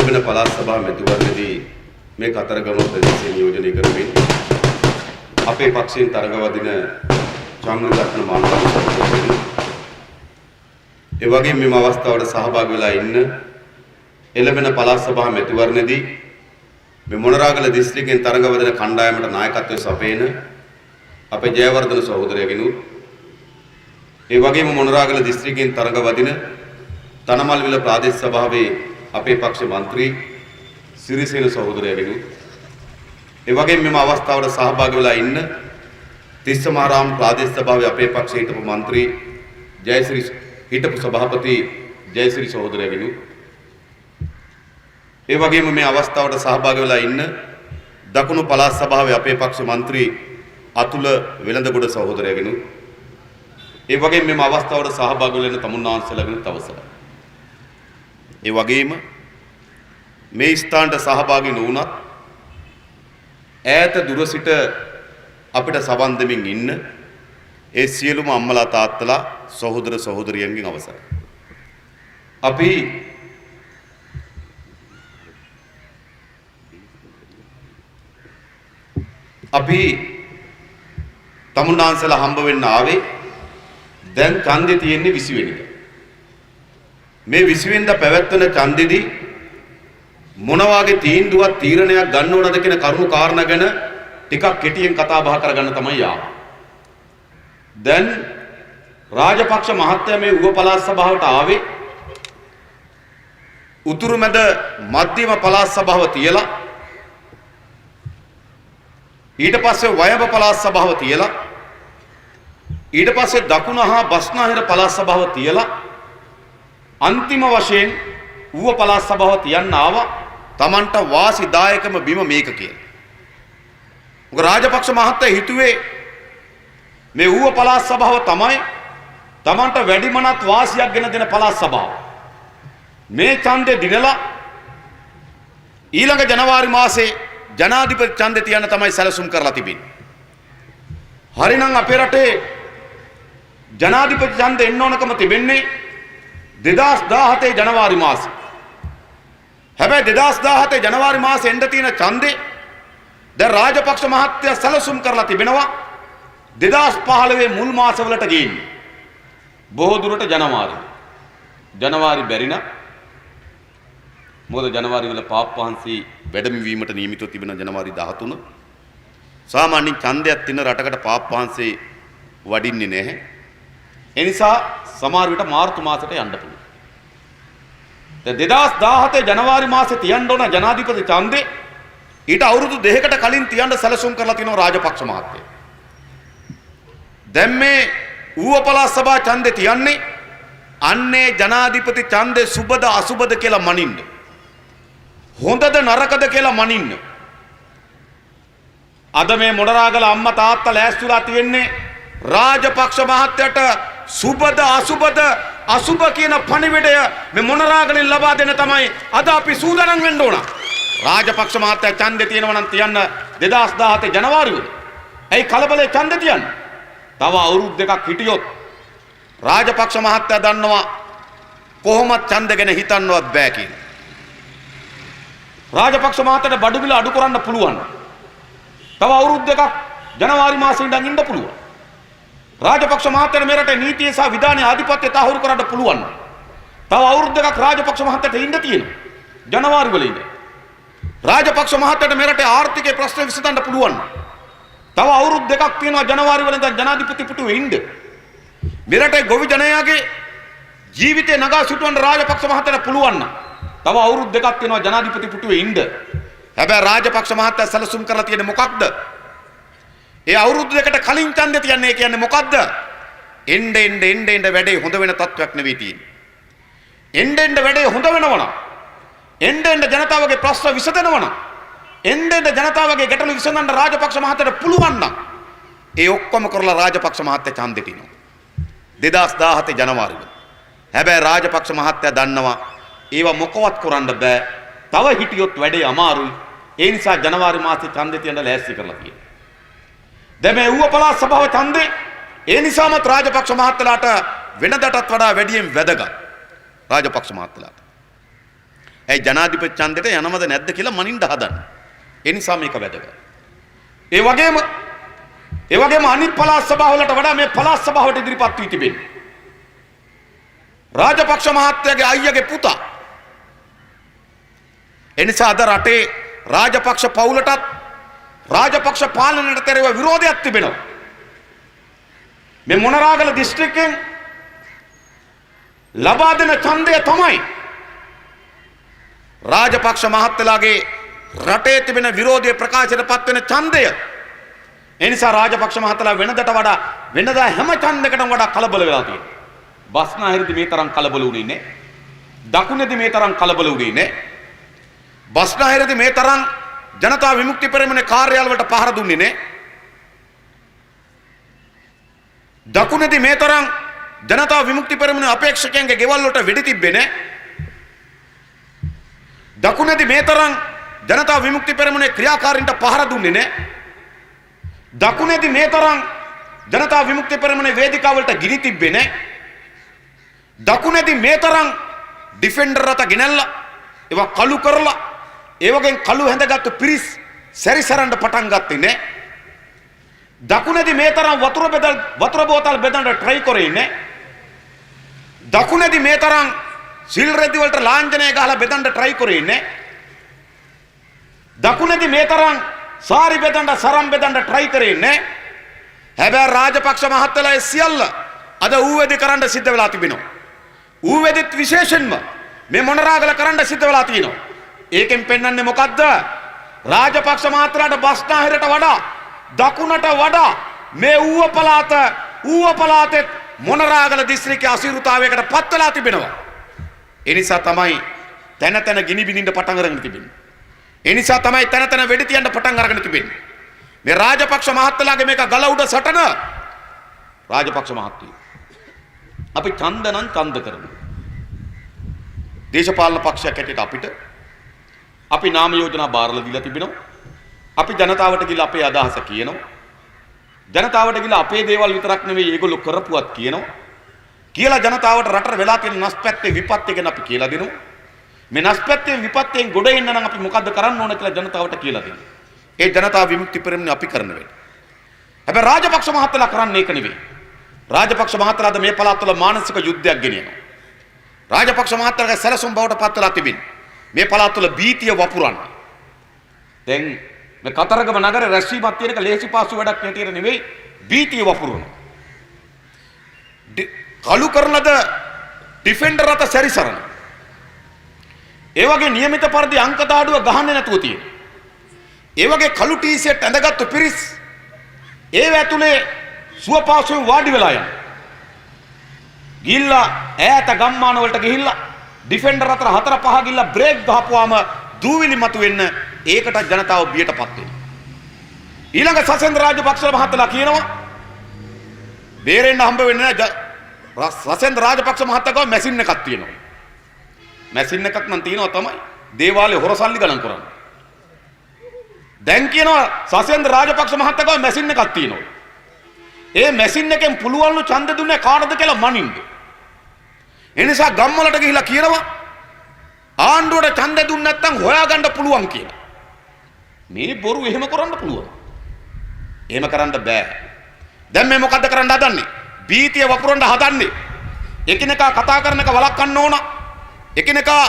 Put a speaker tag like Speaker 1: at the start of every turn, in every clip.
Speaker 1: එළඹෙන පළාත් සභා මැතිවරණයේදී මේ කතරගම ප්‍රදේශයේ නියෝජනය කරමින් අපේ පක්ෂයෙන් තරඟවදින චන්ද්‍රරත්න මානවකතුමා ඒ වගේම මේ අවස්ථාවට සහභාගී වෙලා ඉන්න එළඹෙන පළාත් සභා මැතිවරණයේදී මේ මොනරාගල දිස්ත්‍රික්කයෙන් තරඟවදින කණ්ඩායමට නායකත්වයේ සපයන අපේ ජයවර්ධන සහෝදරයගෙනුත් ඒ වගේම මොනරාගල දිස්ත්‍රික්කයෙන් තරඟවදින තනමල්විල ප්‍රාදේශ සභාවේ අපේ පක්ෂ මන්ත්‍රී සිරිසේන සහෝදරයගෙනුත් ඒ වගේම මෙම අවස්ථාවට සහභාගී වෙලා ඉන්න තිස්සමාරාම ප්‍රාදේශ සභාවේ අපේ පක්ෂයේ හිටපු මන්ත්‍රී ජයශ්‍රී හිටපු සභාපති ජයශ්‍රී සහෝදරයගෙනුත් ඒ වගේම මේ අවස්ථාවට සහභාගී වෙලා ඉන්න දකුණු පළාත් සභාවේ අපේ පක්ෂ මන්ත්‍රී අතුල වෙළඳගොඩ සහෝදරයගෙනුත් ඒ වගේම මෙම අවස්ථාවට සහභාගී වෙන තමුන්නාන්සලාගෙනුත් අවසරයි. ඒ වගේම මේ ස්ථානට සහභාගී නොවුනත් ඈත දුර සිට අපිට සවන් දෙමින් ඉන්න ඒ සියලුම අම්මලා තාත්තලා සහෝදර සහෝදරියන්ගෙන් අවසරයි. අපි තමුන්නාන්සලා හම්බ වෙන්න ආවේ දැන් ඡන්දේ තියෙන්නේ 20 වෙනිදා. මේ 20 වෙනිදා පැවැත්වෙන ඡන්දෙදී මොන වගේ තීන්දුවක් තීරණයක් ගන්න ඕනද කියන කරුණු කාරණා ගැන ටිකක් කෙටියෙන් කතා බහ කරගන්න තමයි ආවේ. දැන් රාජපක්ෂ මහත්තයා මේ උව පළාත් සභාවට ආවේ උතුරු මැද මධ්‍යම පළාත් සභාව තියලා ඊට පස්සේ වයඹ පළාත් සභාව තියලා ඊට පස්සේ දකුණ හා බස්නාහිර පළාත් සභාව තියලා අන්තිම වශයෙන් ඌව පළාත් සභාව තියන්න ආවා Tamanට වාසිදායකම බිම මේක කියලා. මොකද රාජපක්ෂ මහත්තයා හිතුවේ මේ ඌව පළාත් සභාව තමයි Tamanට වැඩිමනත් වාසියක් ගෙන දෙන පළාත් සභාව. මේ ඡන්දේ දිනලා ඊළඟ ජනවාරි මාසේ ජනාධිපති ඡන්දේ තියන්න තමයි සැලසුම් කරලා තිබෙන්නේ. හරිනම් අපේ රටේ ජනාධිපති ඡන්දේ එන්න ඕනකම තිබෙන්නේ 2017 ජනවාරි මාසේ. හැබැයි 2017 ජනවාරි මාසේ එන්න තියෙන ඡන්දේ දැන් රාජපක්ෂ මහත්තයා සැලසුම් කරලා තිබෙනවා 2015 මුල් මාසවලට ගේන්නේ. බොහෝ දුරට ජනවාරි බැරි නම් මොකද ජනවාරි වල පාප් වහන්සේ වැඩමවීමට නියමිතව තිබෙන ජනවාරි 13 සාමාන්‍යයෙන් ඡන්දයක් තියෙන රටකට පාප් වහන්සේ වඩින්නේ නැහැ. ඒ නිසා සමහර විට මාර්තු මාසයට යන්න පුළුවන්. දැන් 2017 ජනවාරි මාසේ තියන්න ඕන ජනාධිපති ඡන්දේ ඊට අවුරුදු 2කට කලින් තියන්න සැලසුම් කරලා තිනවා රාජපක්ෂ මහත්තයා. දැන් මේ ඌව පළාත් සභා ඡන්දේ තියන්නේ අන්නේ ජනාධිපති ඡන්දේ සුබද අසුබද කියලා මනින්න. හොඳද නරකද කියලා මනින්න. අද මේ මොනරාගල අම්මා තාත්තා ලෑස්තිලා තියෙන්නේ රාජපක්ෂ මහත්තයට සුබද අසුබද අසුබ කියන පණිවිඩය මේ මොනරාගලෙන් ලබා දෙන්න තමයි අද අපි සූදානම් වෙන්න ඕන. රාජපක්ෂ මහත්තයා ඡන්දේ තියෙනවා නම් තියන්න 2017 ජනවාරි වල. ඇයි කලබලේ ඡන්දේ තියන්නේ? තව අවුරුදු දෙකක් හිටියොත් රාජපක්ෂ මහත්තයා දන්නවා කොහොමද ඡන්ද ගැන හිතන්නවත් බෑ කියලා. රාජපක්ෂ මහත්තයාට බඩු මිල අඩු කරන්න පුළුවන්. තව අවුරුදු දෙකක් ජනවාරි මාසෙ ඉඳන් ඉන්න පුළුවන්. රාජපක්ෂ මහත්තයාට මේ රටේ නීතිය සහ විධානයේ ආධිපත්‍යය තහවුරු කරන්න පුළුවන්. තව අවුරුදු දෙකක් රාජපක්ෂ මහත්තයාට ඉන්න තියෙනවා. ජනවාරි වල ඉඳන්. රාජපක්ෂ මහත්තයාට මේ රටේ ආර්ථිකයේ ප්‍රශ්න විසඳන්න පුළුවන්. තව අවුරුදු දෙකක් තියෙනවා ජනවාරි වල ඉඳන් ජනාධිපති පුටුවේ ඉන්න. මේ රටේ ගොවි ජනයාගේ ජීවිතේ නගා සිටවන්න රාජපක්ෂ මහත්තයාට පුළුවන් නම් තව අවුරුදු දෙකක් තියෙනවා ජනාධිපති පුටුවේ ඉන්න. හැබැයි රාජපක්ෂ මහත්තයා සැලසුම් කරලා තියෙන්නේ මොකක්ද? ඒ අවුරුදු දෙකට කලින් ඡන්දේ තියන්නේ කියන්නේ මොකද්ද? එන්න වැඩේ හොඳ වෙන තත්වයක් නෙවෙයි තියෙන්නේ. එන්න වැඩේ හොඳ වෙනවනම් එන්න ජනතාවගේ ප්‍රශ්න විසඳනවනම් එන්න ජනතාවගේ ගැටලු විසඳන්න රාජපක්ෂ මහත්තයාට පුළුවන් නම් ඒ ඔක්කොම කරලා රාජපක්ෂ මහත්තයා ඡන්දේ තියනවා 2017 ජනවාරි වල. හැබැයි රාජපක්ෂ මහත්තයා දන්නවා ඒවා මොකවත් කරන්න බෑ. තව හිටියොත් වැඩේ අමාරුයි. ඒ නිසා ජනවාරි මාසේ ඡන්දේ තියන්න ලෑස්ති කරලා තියෙනවා. දැන් මේ ඌව පළාත් සභාව ඡන්දේ ඒ නිසාම රාජපක්ෂ මහත්තයාට වෙනදටත් වඩා වැඩියෙන් වැදගත්. රාජපක්ෂ මහත්තයාට ඇයි ජනාධිපති ඡන්දෙට යනවද නැද්ද කියලා මනින්න හදන්නේ. ඒ නිසා මේක වැදගත්. ඒ වගේම අනිත් පළාත් සභාවලට වඩා මේ පළාත් සභාවට ඉදිරිපත් වී තිබෙන්නේ රාජපක්ෂ මහත්තයාගේ අයියාගේ පුතා. එනිසා අද රටේ රාජපක්ෂ පවුලටත් රාජපක්ෂ පාලනයට තෙරව විරෝධයක් තිබෙනවා. මේ මොනරාගල දිස්ත්‍රික්කයෙන් ලබා දෙන ඡන්දය තමයි රාජපක්ෂ මහත්තයාගේ රටේ තිබෙන විරෝධය ප්‍රකාශයට පත් වෙන ඡන්දය. ඒ නිසා රාජපක්ෂ මහත්තයා වෙනදා හැම ඡන්දයකටම වඩා කලබල වෙලා තියෙනවා. බස්නාහිරදී මේ තරම් කලබල වුණේ නැහැ. දකුණේදී මේ තරම් කලබල වුණේ නැහැ. බස්නාහිරදී මේ තරම් ජනතා විමුක්ති පෙරමුණේ කාර්යාල වලට පහර දුන්නේ නැහැ. දකුණේදී මේ තරම් ජනතා විමුක්ති පෙරමුණේ අපේක්ෂකයන්ගේ ගෙවල් වලට වෙඩි තිබ්බේ නැහැ. දකුණේදී මේ තරම් ජනතා විමුක්ති පෙරමුණේ ක්‍රියාකාරීන්ට පහර දුන්නේ නැහැ. දකුණේදී මේ තරම් ජනතා විමුක්ති පෙරමුණේ වේදිකාව වලට ගිනි තිබ්බේ නැහැ. දකුණේදී මේ තරම් ඩිෆෙන්ඩර් රථ ගෙනල්ලා ඒවා කළු කරලා ඒ වගේ කළු හැඳගත්තු පිරිස් සැරිසරන්න පටන් ගත්තේ නැහැ. දකුණේදී මේ තරම් වතුර බෝතල් බෙදන්න try කරේ නැහැ. දකුණේදී මේ තරම් සිල් රෙදි වලට ලාංඡනය ගහලා බෙදන්න try කරේ නැහැ. දකුණේදී මේ තරම් සාරි බෙදන්න සරම් බෙදන්න try කරේ නැහැ. හැබැයි රාජපක්ෂ මහත්තයලා සියල්ල අද ඌවැදි කරන්න සිද්ධ වෙලා තිබෙනවා. ඌවැදිත් විශේෂයෙන්ම මේ මොනරාගල කරන්න සිද්ධ වෙලා තියෙනවා. ඒකෙන් පෙන්වන්නේ මොකද්ද? රාජපක්ෂ මහත්තයාට බස්නාහිරට වඩා දකුණට වඩා මේ ඌව පළාතේ මොනරාගල දිස්ත්‍රික්කයේ අසීරුතාවයකට පත් වෙලා තිබෙනවා. ඒ නිසා තමයි තැන ගිනි බිනින්න පටන් අරගෙන තිබෙන්නේ. ඒ නිසා තමයි තැන වෙඩි තියන්න පටන් අරගෙන තිබෙන්නේ. මේ රාජපක්ෂ මහත්තයාගේ මේක ගල උඩ සටන. රාජපක්ෂ මහත්තයෝ අපි ඡන්ද කරමු. දේශපාලන පක්ෂයක් හැටියට අපි නාම යෝජනා බාරලා දීලා තිබෙනවා. අපි ජනතාවට ගිහලා අපේ අදහස කියනවා. ජනතාවට ගිහලා අපේ දේවල් විතරක් නෙවෙයි ඒගොල්ලෝ කරපුවත් කියනවා. කියලා ජනතාවට රටට වෙලා තියෙන නැස්පැත්තේ විපත්ති ගැන අපි කියලා දෙනවා. මේ නැස්පැත්තේ විපත්තියෙන් ගොඩ එන්න නම් අපි මොකද්ද කරන්න ඕන කියලා ජනතාවට කියලා දෙනවා. ඒ ජනතා විමුක්ති පෙරමුණ අපි කරන වැඩ. හැබැයි රාජපක්ෂ මහත්තයා කරන්නේ ඒක නෙවෙයි. රාජපක්ෂ මහත්තයාද මේ පළාත්වල මානසික යුද්ධයක් ගෙනියනවා. රාජපක්ෂ මහත්තයාගේ සැලසුම් බවට පත් වෙලා තිබෙනවා. මේ පළාත්වල භීතිය වපුරන්නේ. දැන් මේ කතරගම නගරේ රැස්වීමක් තියෙන එක ලේසි පාසු වැඩක් නැටියට නෙවෙයි භීතිය වපුරනවා. කළු කරනද ඩිෆෙන්ඩර් රථ සැරිසරන. ඒ වගේ નિયમિત පරිදි අංක දාඩුව ගහන්නේ නැතුව තියෙන. ඒ වගේ කළු ටී-ෂර්ට් ඇඳගත්තු පිරිස් ඒව ඇතුලේ සුවපාසුවෙන් වාඩි වෙලා යන. ගිහිල්ලා ඈත ගම්මාන වලට ගිහිල්ලා ඩිෆෙන්ඩර් අතර 4-5 ගිහිල්ලා බ්‍රේක් ගහපුවාම දූවිලි මතු වෙන්න ඒකට ජනතාව බියටපත් වෙනවා. ඊළඟ සසේන්ද්‍ර රාජපක්ෂ මහත්තයා කියනවා බේරෙන්න හම්බ වෙන්නේ නැහැ. සසේන්ද්‍ර රාජපක්ෂ මහත්තයා ගාව මැෂින් එකක් තියෙනවා. මැෂින් එකක් නම් තියෙනවා තමයි දේවාලේ හොරසල්ලි ගණන් කරන්නේ. දැන් කියනවා සසේන්ද්‍ර රාජපක්ෂ මහත්තයා ගාව මැෂින් එකක් තියෙනවා. ඒ මැෂින් එකෙන් පුළුවන්ලු ඡන්ද දුන්නේ කාටද කියලා මනින්න. ඒ නිසා ගම්වලට ගිහිලා කියනවා ආණ්ඩුවට ඡන්ද දුන්නේ නැත්නම් හොයාගන්න පුළුවන් කියලා. මේ බොරු එහෙම කරන්න පුළුවන්. එහෙම කරන්න බෑ. දැන් මේ මොකද්ද කරන්න හදන්නේ? බීතිය වපුරන්න හදන්නේ. එකිනෙකා කතා කරන එක වළක්වන්න ඕන. එකිනෙකා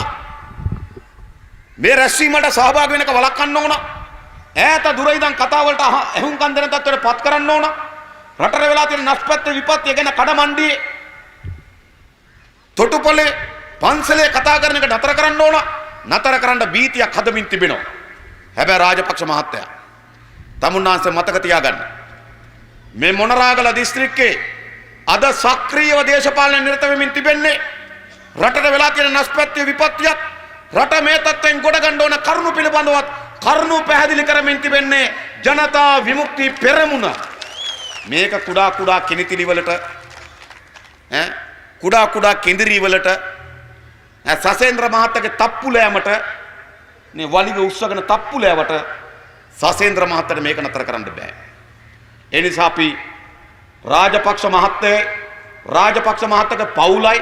Speaker 1: මේ රැස්වීමට සහභාගී වෙන එක වළක්වන්න ඕන. ඈත දුර ඉඳන් කතා වලට ඇහුම්කන් දෙන තත්ත්වයට පත් කරන්න ඕන. රටේ වෙලා තියෙන නැස්පැත්තේ විපත්තිය ගැන කඩමණ්ඩියේ තොටුපොලේ පන්සලේ කතා කරන එක නතර කරන්න ඕන. නතර කරන්න බීතියක් හදමින් තිබෙනවා. හැබැයි රාජපක්ෂ මහත්තයා තමුන්නාන්සේ මතක තියාගන්න. මේ මොනරාගල දිස්ත්‍රික්කේ අද සක්‍රීයව දේශපාලන නිරත වෙමින් තිබෙන්නේ රටට වෙලා තියෙන නැස්පැත්තේ විපත්තියක් රට මේ තත්ත්වෙන් ගොඩ ගන්න ඕන කරුණු පිළිබඳවත් කරුණු පැහැදිලි කරමින් තිබෙන්නේ ජනතා විමුක්ති පෙරමුණ. මේක කුඩා කිනිතිලි වලට කුඩා කෙඳිරි වලට සසේන්ද්‍ර මහත්තයාගේ තප්පු ලෑමට මේ වලිග උස්සගෙන තප්පු ලෑවට සසේන්ද්‍ර මහත්තයාට මේක නතර කරන්න බෑ. ඒ නිසා අපි රාජපක්ෂ මහත්තයාගේ පවුලයි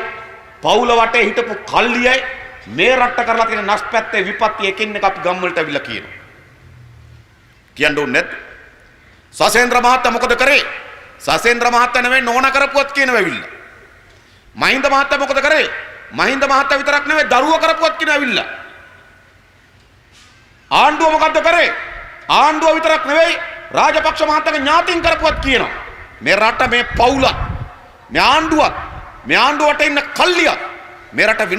Speaker 1: පවුල වටේ හිටපු කල්ලියයි මේ රට්ට කරලා තියෙන නැස්පැත්තේ විපත්ති එකින් එක අපි ගම් වලට අවිලා කියනවා. කියන්න ඕනේ නැද්ද? සසේන්ද්‍ර මහත්තයා මොකද කරේ? සසේන්ද්‍ර මහත්තයා නෙවෙයි නෝන කරපුවත් කියනවා ඇවිල්ලා. මහින්ද මහත්තයා මොකද කරේ? මහින්ද මහත්තයා විතරක් නෙවෙයි දරුවෝ කරපුවත් කියනවා ඇවිල්ලා. ආණ්ඩුව මොකද්ද කරේ? ආණ්ඩුව විතරක් නෙවෙයි රාජපක්ෂ මහත්තයාගේ ඥාතීන් කරපුවත් කියනවා. මේ රට මේ පවුල මේ ආණ්ඩුවට ඉන්න කල්ලියක් මේ රට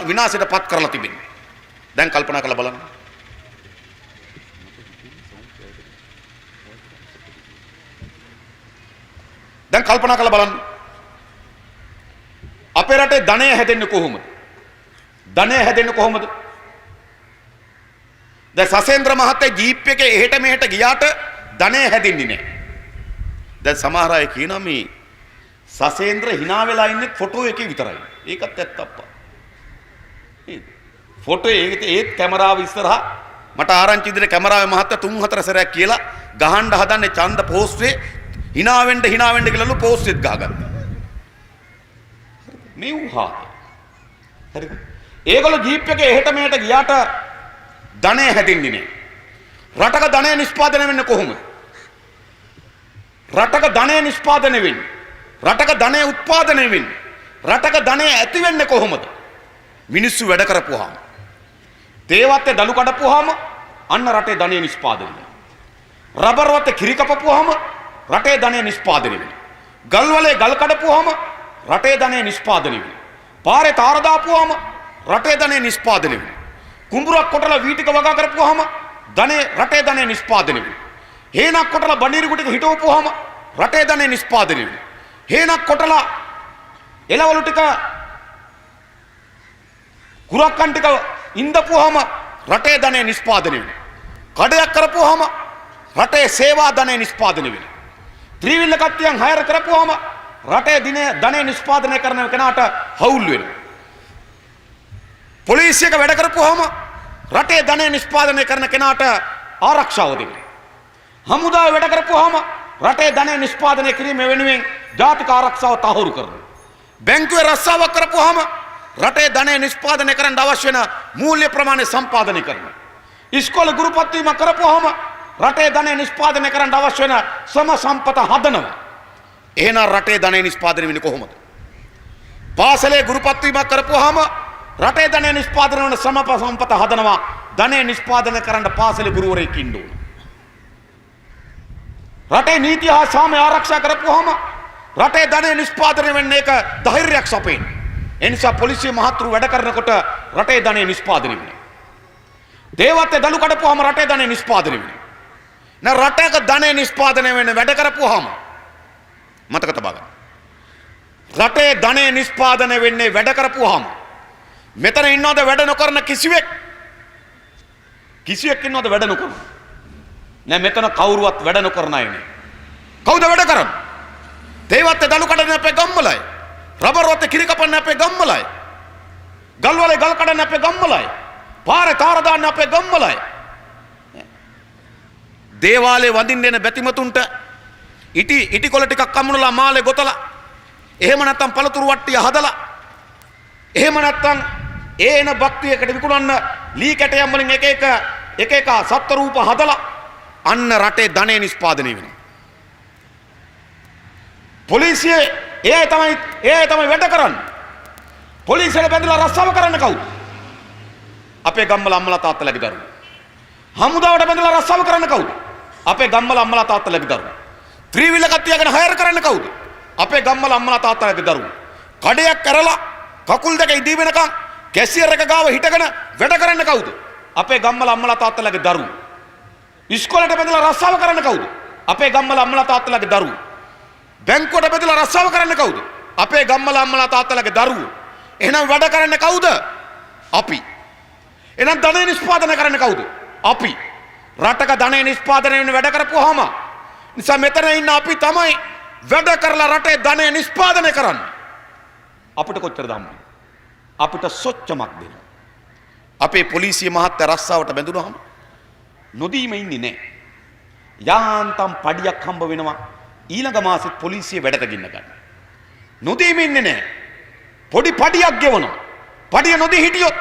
Speaker 1: විනාශයට පත් කරලා තිබෙනවා. දැන් කල්පනා කරලා බලන්න. දැන් කල්පනා කරලා බලන්න. අපේ රටේ ධනය හැදෙන්නේ කොහොමද? ධනය හැදෙන්නේ කොහොමද? දැන් සසේන්ද්‍ර මහත්තයා ජීප් එකේ එහෙට මෙහෙට ගියාට ධනය හැදෙන්නේ නැහැ. දැන් සමහර අය කියනවා මේ සසේන්ද්‍ර hina වෙලා ඉන්නේ ෆොටෝ එකේ විතරයි. ඒකත් ඇත්ත අප්පා. නේද? ෆොටෝ ඒත් කැමරාව ඉස්සරහා මට ආරංචි ඉදිරියේ කැමරාවේ මහත්තයා 3-4 සැරයක් කියලා ගහන්න හදන්නේ ඡන්ද පෝස්ට්වේ hina වෙන්න කියලාලු පෝස්ට් එකක් ගහගත්තා. මේ උහා. හරිද? ඒගොල්ලෝ ජීප් එකේ එහෙට මෙහෙට ගියාට ධනය හැදෙන්නේ නැහැ. රටක ධනය නිෂ්පාදනය වෙන්නේ කොහොමද? රටක ධනය නිෂ්පාදනය වෙන්නේ. රටක ධනය උත්පාදනය වෙන්නේ. රටක ධනය ඇති වෙන්නේ කොහොමද? මිනිස්සු වැඩ කරපුවාම. තේවත්තේ දලු කඩපුවාම අන්න රටේ ධනය නිෂ්පාදනය වෙනවා. රබර් වත්තේ කිරි කපපුවාම රටේ ධනය නිෂ්පාදනය වෙනවා. ගල් වලේ ගල් කඩපුවාම රටේ ධනය නිෂ්පාදනය වෙනවා. පාරේ තාර දාපුවාම රටේ ධනය නිෂ්පාදනය වෙනවා. කුඹුරක් කොටලා වී ටික වගා කරපුවාම රටේ ධනය නිෂ්පාදනය වෙනවා. හේනක් කොටලා බණීරි කුටික හිටවපුවාම රටේ ධනය නිෂ්පාදනය වෙනවා. හේනක් කොටලා එළවලු ටික කුරක්කන් ටික ඉඳපුවාම රටේ ධනය නිෂ්පාදනය වෙනවා. කඩයක් කරපුවාම රටේ සේවා ධනය නිෂ්පාදනය වෙනවා. ත්‍රිවිල් කට්ටියන් හයර් කරපුවාම රටේ ධනය නිෂ්පාදනය කරන කෙනාට හවුල් වෙනවා. පොලිසියක වැඩ කරපුවාම රටේ ධනය නිෂ්පාදනය කරන කෙනාට ආරක්ෂාව දෙනවා. හමුදාව වැඩ කරපුවාම රටේ ධනය නිෂ්පාදනය කිරීම වෙනුවෙන් ජාතික ආරක්ෂාව තහවුරු කරනවා. බැංකුවේ රස්සාවක් කරපුවාම රටේ ධනය නිෂ්පාදනය කරන්න අවශ්‍ය වෙන මූල්‍ය ප්‍රමාණය සම්පාදනය කරනවා. ඉස්කෝලේ ගුරුපත් වීම කරපුවාම රටේ ධනය නිෂ්පාදනය කරන්න අවශ්‍ය වෙන සම සම්පත හදනවා. එහෙනම් රටේ ධනය නිෂ්පාදනය වෙන්නේ කොහොමද? පාසලේ ගුරුපත් වීමක් කරපුවාම රටේ ධනය නිෂ්පාදනය වන සම සම්පත හදනවා. ධනය නිෂ්පාදනය කරන්න පාසලේ ගුරුවරයෙක් ඉන්න ඕන. රටේ නීති හා සාමය ආරක්ෂා කරපුවාම රටේ ධනය නිෂ්පාදනය වෙන්නේ ඒක ධෛර්යයක් සපේන. ඒ නිසා පොලිසිය මහතුරු වැඩ කරනකොට රටේ ධනය නිෂ්පාදනය වෙනවා. දේවත්තේ දලු කඩපුවාම රටේ ධනය නිෂ්පාදනය වෙනවා. රටක ධනය නිෂ්පාදනය වෙන වැඩ කරපුවාම මතක තබා ගන්න. රටේ ධනය නිෂ්පාදනය වෙන්නේ වැඩ කරපුවාම මෙතන ඉන්නවද වැඩ නොකරන කිසිවෙක් ඉන්නවද වැඩ නොකරන? නෑ මෙතන කවුරුවත් වැඩ නොකරන අය නේ. කවුද වැඩ කරන්නේ? තේවත්තේ දලු කඩන අපේ ගම්වලයි. රබර් වත්තේ කිරි කපන්න අපේ ගම්වලයි. ගල් වලේ ගල් කඩන අපේ ගම්වලයි. පාරේ තාර දාන්න අපේ ගම්වලයි. දේවාලේ වඳින්න එන බැතිමතුන්ට ඉටි කොළ ටිකක් අමුණලා මාලේ ගොතලා එහෙම නැත්නම් පළතුරු වට්ටිය හදලා එහෙම නැත්නම් එන භක්තියකට විකුණන්න ලී කැටයම් වලින් එක එක සත්ත්ව රූප හදලා අන්න රටේ ධනය නිෂ්පාදනය වෙනවා. පොලිසිය ඒ තමයි වැඩ කරන්නේ. පොලිසියට බැඳලා රස්සාව කරන්න කවුද? අපේ ගම්වල අම්මලා තාත්තලාගේ දරුවෝ. හමුදාවට බැඳලා රස්සාව කරන්න කවුද? අපේ ගම්වල අම්මලා තාත්තලාගේ දරුවෝ. ත්‍රිවිල කට්ටියගෙන හයර් කරන්න කවුද? අපේ ගම්වල අම්මලා තාත්තලාගේ දරුවෝ. කඩයක් කරලා කකුල් දෙක ඉදී වෙනකන් කැසියර් එක ගාව හිටගෙන වැඩ කරන්න කවුද? අපේ ගම්වල අම්මලා තාත්තලාගේ දරුවෝ. ඉස්කෝලේට බැඳලා රස්සාව කරන්න කවුද? අපේ ගම්වල අම්මලා තාත්තලාගේ දරුවෝ. බැංකුවට බැඳලා රස්සාව කරන්න කවුද? අපේ ගම්වල අම්මලා තාත්තලාගේ දරුවෝ. එහෙනම් වැඩ කරන්න කවුද? අපි. එහෙනම් ධනය නිෂ්පාදනය කරන්න කවුද? අපි. රටක ධනය නිෂ්පාදනය වෙන වැඩ කරපුවාම නිසා මෙතන ඉන්න අපි තමයි වැඩ කරලා රටේ ධනය නිෂ්පාදනය කරන්නේ. අපිට කොච්චර දම්මයි? අපිට සොච්චමක් දෙනවා. අපේ පොලිසිය මහත්තයා රස්සාවට බැඳුනහම නොදීම ඉන්නේ නැහැ. යාන්තම් පඩියක් හම්බ වෙනවා. ඊළඟ මාසෙත් පොලිසිය වැඩට ගෙන්න ගන්න. නොදීම ඉන්නේ නැහැ. පොඩි පඩියක් ගෙවනවා. පඩිය නොදී හිටියොත්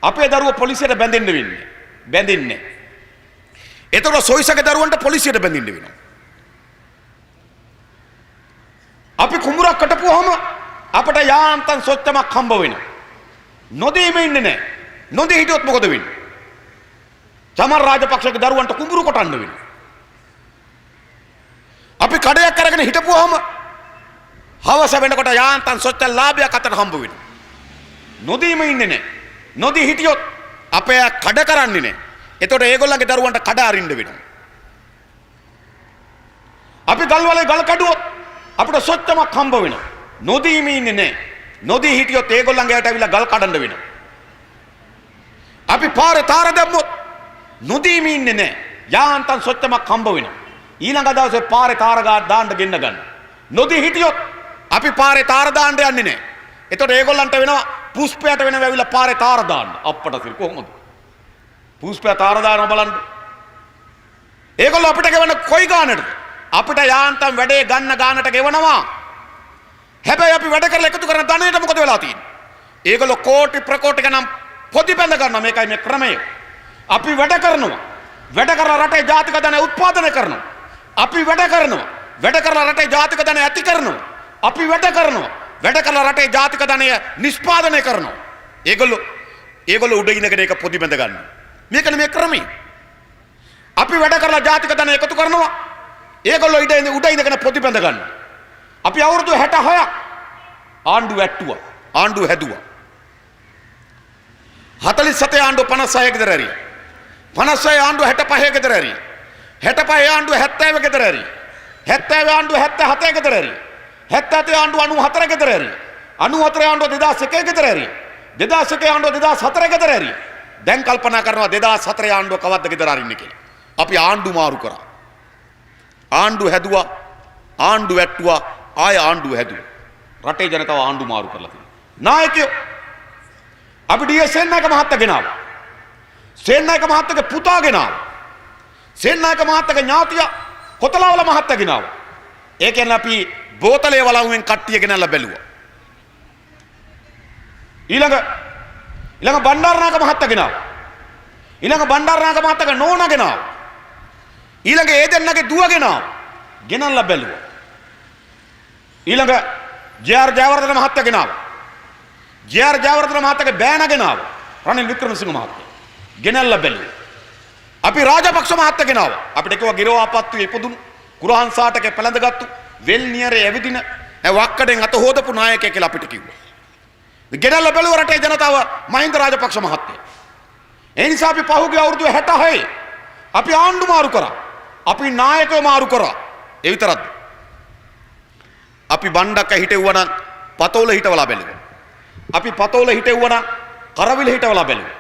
Speaker 1: අපේ දරුවෝ පොලිසියට බැඳින්නේ. එතකොට සොයිසගේ දරුවන්ට පොලිසියට බැඳින්න වෙනවා. අපි කුඹුරක් කටපුවාම අපට යාන්තම් සොච්චමක් හම්බ වෙනවා. නොදීම ඉන්නේ නැහැ. නොදී හිටියොත් මොකද වෙන්නේ? චමල් රාජපක්ෂගේ දරුවන්ට කුඹුරු කොටන්න වෙනවා. අපි කඩයක් අරගෙන හිටපුවාම හවස වෙනකොට යාන්තම් සොච්චල් ලාභයක් අතට හම්බ වෙනවා. නොදීම ඉන්නේ නැහැ. නොදී හිටියොත් අපේ කඩ කරන්නේ නැහැ. එතකොට ඒගොල්ලන්ගේ දරුවන්ට කඩ අරින්න වෙනවා. අපි ගල්වලේ ගල් කඩුවොත් අපිට සොච්චමක් හම්බ වෙනවා. නොදීම ඉන්නේ නැහැ. නොදී හිටියොත් ඒගොල්ලන්ගේ යට ඇවිල්ලා ගල් කඩන්න වෙනවා. අපි පාරේ තාර දැම්මොත් නොදීම ඉන්නේ නැහැ. යාන්තම් සොච්චමක් හම්බ වෙනවා. ඊළඟ දවසේ පාරේ තාර දාන්න ගෙන්න ගන්න. නොදී හිටියොත් අපි පාරේ තාර දාන්න යන්නේ නැහැ. එතකොට ඒගොල්ලන්ට වෙනවා පුෂ්පයට වෙනවා ඇවිල්ලා පාරේ තාර දාන්න. අප්පට සිල් කොහොමද? පුෂ්පය තාර දානවා බලන්න. ඒගොල්ලෝ අපිට ගෙවන කොයි ගානටද? අපිට යාන්තම් වැඩේ ගන්න ගානට ගෙවනවා. හැබැයි අපි වැඩ කරලා එකතු කරන ධනයට මොකද වෙලා තියෙන්නේ? ඒගොල්ලෝ කෝටි ප්‍රකෝටි ගණන් පොඩි බඳ ගන්නවා. මේකයි මේ ක්‍රමය. අපි වැඩ කරනවා. වැඩ කරලා රටේ ජාතික ධනය උත්පාදනය කරනවා. අපි වැඩ කරනවා. වැඩ කරලා රටේ ජාතික ධනය ඇති කරනවා. අපි වැඩ කරනවා. වැඩ කරලා රටේ ජාතික ධනය නිෂ්පාදනය කරනවා. ඒගොල්ලෝ උඩ ඉඳගෙන ඒක පොඩි බඳ ගන්නවා. මේකනේ මේ ක්‍රමය. අපි වැඩ කරලා ජාතික ධනය එකතු කරනවා. ඒගොල්ලෝ උඩ ඉඳගෙන පොඩි බඳ ගන්නවා. අපි අවුරුදු 66ක් ආණ්ඩුව ඇට්ටුවා. ආණ්ඩුව හැදුවා. 47 ආණ්ඩුව 56 ගෙදර ඇරියා. 56 ආණ්ඩුව 65 ගෙදර ඇරියා. 65 ආණ්ඩුව 70 ගෙදර ඇරියා. 70 ආණ්ඩුව 77 ගෙදර ඇරියා. 77 ආණ්ඩුව 94 ගෙදර ඇරියා. 94 ආණ්ඩුව 2001 ගෙදර ඇරියා. 2001 ආණ්ඩුව 2004 ගෙදර ඇරියා. දැන් කල්පනා කරනවා 2004 ආණ්ඩුව කවද්ද ගෙදර අරින්නේ කියලා. අපි ආණ්ඩු මාරු කරා. ආණ්ඩු හැදුවා. ආණ්ඩු වැට්ටුවා. ආය ආණ්ඩු හැදුවා. රටේ ජනතාව ආණ්ඩු මාරු කරලා තියෙනවා. නායකයෝ අපි ඩී.එස්. සේනානායක මහත්තයා ගෙනාවා. සේනානායක මහත්තයාගේ පුතා ගෙනාවා. සේනානායක මහත්තයාගේ ඥාතියා කොතලාවල මහත්තයා ගෙනාවා. ඒ කියන්නේ අපි බෝතලේ වලව්වෙන් කට්ටිය ගෙනල්ලා බැලුවා. ඊළඟ බණ්ඩාරනායක මහත්තයා ගෙනාවා. ඊළඟ බණ්ඩාරනායක මහත්තයාගේ නෝනා ගෙනාවා. ඊළඟ ඒ දෙන්නගේ දුව ගෙනාවා. ගෙනල්ලා බැලුවා. ඊළඟ ජේ.ආර්. ජයවර්ධන මහත්තයා ගෙනාවා. ජේ.ආර්. ජයවර්ධන මහත්තයාගේ බෑනා ගෙනාවා. රනිල් වික්‍රමසිංහ මහත්තයා. ගෙනල්ලා බැලුවා. අපි රාජපක්ෂ මහත්තයා ගෙනාවා. අපිට කිව්වා ගිරවාපත්තුවේ ඉපදුණු කුරහන්සාටක පැලඳගත්තු වෙල්නියරේ ඇවිදින වක්කඩෙන් අත හොදපු නායකයෙක් කියලා අපිට කිව්වා. ගෙනල්ලා බැලුවා රටේ ජනතාව මහින්ද රාජපක්ෂ මහත්තයා. ඒ නිසා අපි පහුගිය අවුරුදු 66 අපි ආණ්ඩු මාරු කරා. අපි නායකයෝ මාරු කරා. ඒ විතරක්ද? අපි බණ්ඩක්ක හිටෙව්වා නම් පතෝල හිටවලා බැලුවා. අපි පතෝල හිටෙව්වා නම් කරවිල හිටවලා බැලුවා.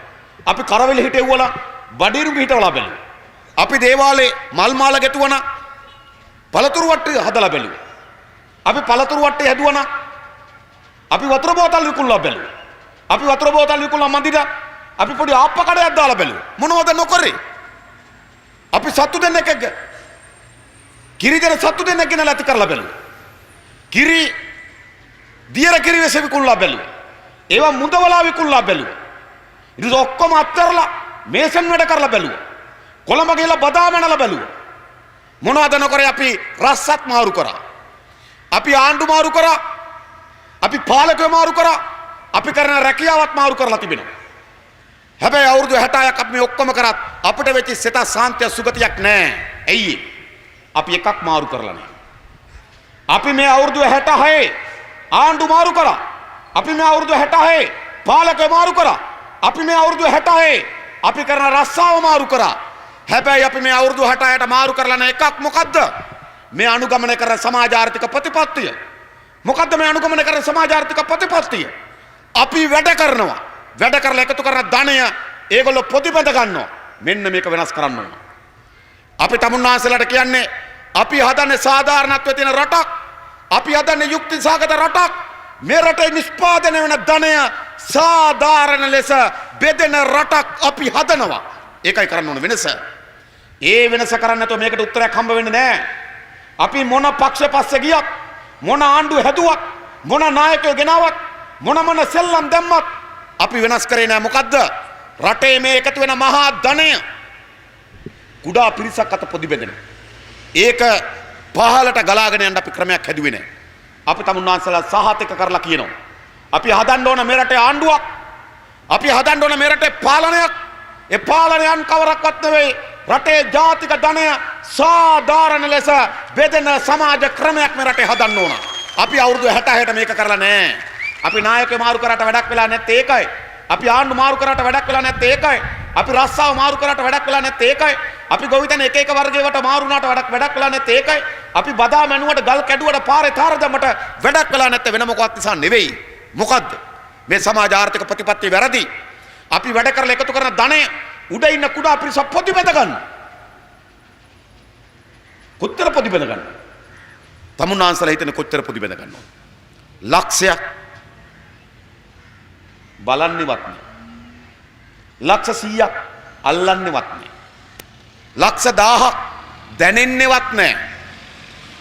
Speaker 1: අපි කරවිල හිටෙව්වා නම් බඩිරුග හිටවලා බැලුවා. අපි දේවාලේ මල් මාල ගැටුවා නම් පළතුරු වට්ටය හදලා බැලුවා. අපි පළතුරු වට්ටය හැදුවා නම් අපි වතුර බෝතල් විකුණලා බැලුවා. අපි වතුර බෝතල් විකුණලා මන්දිරා අපි පොඩි ආප්ප කඩයක් දාලා බැලුවා. මොනවද නොකරේ? අපි සත්තු දෙන්නෙක් එක්ක කිරි දෙන සත්තු දෙන්නෙක් ගෙනලා ඇති කරලා බැලුවා. දියර කිරි වෙස විකුණලා බැලුවා. ඒවා මුදවලා විකුණලා බැලුවා. ඉතින් ඔක්කොම අත්තරලා මේසන් වැඩ කරලා බැලුවා. කොළඹ ගිහලා බදාම ඇනලා බැලුවා. මොනවද නොකරේ? අපි රස්සත් මාරු කරා. අපි ආණ්ඩු මාරු කරා. අපි පාලකයෝ මාරු කරා. අපි කරන රැකියාවත් මාරු කරලා තිබෙනවා. හැබැයි අවුරුදු 66ක් අපි මේ ඔක්කොම කරත් අපිට වෙච්ච සිත සාන්තිය සුගතියක් නැහැ. ඇයි? අපි එකක් මාරු කරලා නැහැ. අපි මේ අවුරුදු 66 ආණ්ඩු මාරු කරා. අපි මේ අවුරුදු 66 පාලකයෝ මාරු කරා. අපි මේ අවුරුදු 66 අපි කරන රස්සාව මාරු කරා. හැබැයි අපි මේ අවුරුදු 66ට මාරු කරලා නැ එකක් මොකද්ද? මේ අනුගමනය කරන සමාජ ආර්ථික ප්‍රතිපත්තිය. මොකද්ද මේ අනුගමනය කරන සමාජ ආර්ථික ප්‍රතිපත්තිය? අපි වැඩ කරනවා. වැඩ කරලා එකතු කරන ධනය ඒගොල්ලෝ ප්‍රතිපද ගන්නවා. මෙන්න මේක වෙනස් කරන්න ඕන. අපි තමුන්නාසලට කියන්නේ අපි හදන්නේ සාධාරණත්වයේ තියෙන රටක්. අපි හදන්නේ යුක්තිසහගත රටක්. මේ රටේ නිෂ්පාදනය වෙන ධනය සාධාරණ ලෙස බෙදෙන රටක් අපි හදනවා. ඒකයි කරන්න ඕන වෙනස. ඒ වෙනස කරන්න නැතුව මේකට උත්තරයක් හම්බ වෙන්නේ නැහැ. අපි මොන පක්ෂ පස්සේ ගියත්, මොන ආණ්ඩුව හැදුවත්, මොන නායකයෝ ගෙනාවත්, මොන සෙල්ලම් දැම්මත් අපි වෙනස් කරේ නැහැ. මොකද්ද? රටේ මේ එකතු වෙන මහා ධනය කුඩා පිරිසක් අත පොදි බෙදෙන. ඒක පහලට ගලාගෙන යන්න අපි ක්‍රමයක් හැදුවේ නැහැ. අපි තමුන්වන්සලා සහතික කරලා කියනවා. අපි හදන්න ඕන මේ රටේ ආණ්ඩුවක්. අපි හදන්න ඕන මේ රටේ පාලනයක්. ඒ පාලනයන් කවරක්වත් නෙවෙයි රටේ ජාතික ධනය සාධාරණ ලෙස බෙදෙන සමාජ ක්‍රමයක් මේ රටේ හදන්න ඕන. අපි අවුරුදු 66ට මේක කරලා නැහැ. අපි නායකයෝ මාරු කරාට වැඩක් වෙලා නැත්තේ ඒකයි. අපි ආණ්ඩු මාරු කරාට වැඩක් වෙලා නැත්තේ ඒකයි. අපි රස්සාව මාරු කරාට වැඩක් වෙලා නැත්තේ ඒකයි. අපි ගොවිතැන එක එක වර්ගයකට මාරු වුණාට වැඩක් වෙලා නැත්තේ ඒකයි. අපි බදා මැනුවට ගල් කැඩුවට පාරේ තාර දැම්මට වැඩක් වෙලා නැත්තේ වෙන මොකවත් නිසා නෙවෙයි. මොකද්ද? මේ සමාජ ආර්ථික ප්‍රතිපත්තිය වැරදි. අපි වැඩ කරලා එකතු කරන ධනය උඩ ඉන්න කුඩා පිරිස පොඩි බෙද ගන්න. කොච්චර පොඩි බෙද ගන්න? තමුන්නාන්සලා හිතන කොච්චර පොඩි බෙද ගන්නවද? ලක්ෂයක් බලන්නේවත් නෑ. ලක්ෂ 100ක් අල්ලන්නේවත් නෑ. ලක්ෂ 1000ක් දැනෙන්නේවත් නෑ.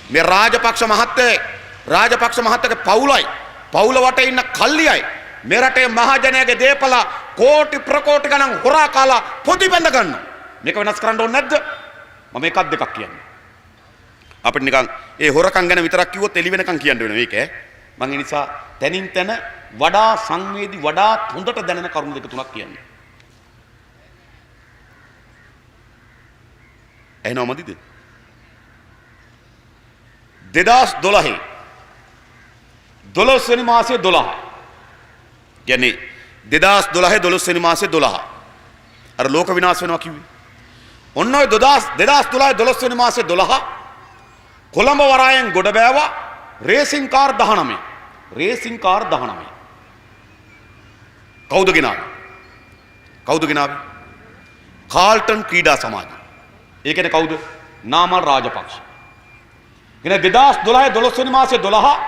Speaker 1: මේ රාජපක්ෂ මහත්තයාගේ පවුලයි පවුල වටේ ඉන්න කල්ලියයි මේ රටේ මහජනයාගේ දේපල කෝටි ප්‍රකෝටි ගණන් හොරා කාලා පොඩි බඳ ගන්න. මේක වෙනස් කරන්න ඕනේ නැද්ද? මම එකක් දෙකක් කියන්නේ. අපිට නිකන් ඒ හොරකම් ගැන විතරක් කිව්වොත් එළි වෙනකන් කියන්න වෙන මේක. මම ඒ නිසා තනින් තන වඩා සංවේදී වඩා හොඳට දැනෙන කරුණු දෙක තුනක් කියන්නේ. එහෙනවමදිද? 2012 12 වෙනි මාසයේ 12 කියන්නේ 2012 වෙනි මාසයේ 12 අර ලෝක විනාශ වෙනවා කිව්වේ. ඔන්න ඔය 2012 12 වෙනි මාසයේ 12 කොළඹ වරායෙන් ගොඩ බෑවා රේසින් කාර් 19. Racing car 19. කවුද ගෙනාවේ? කාල්ටන් ක්‍රීඩා සමාජය. ඒ කියන්නේ කවුද? නාමල් රාජපක්ෂ. ගෙන 2012 12 වෙනි මාසයේ 12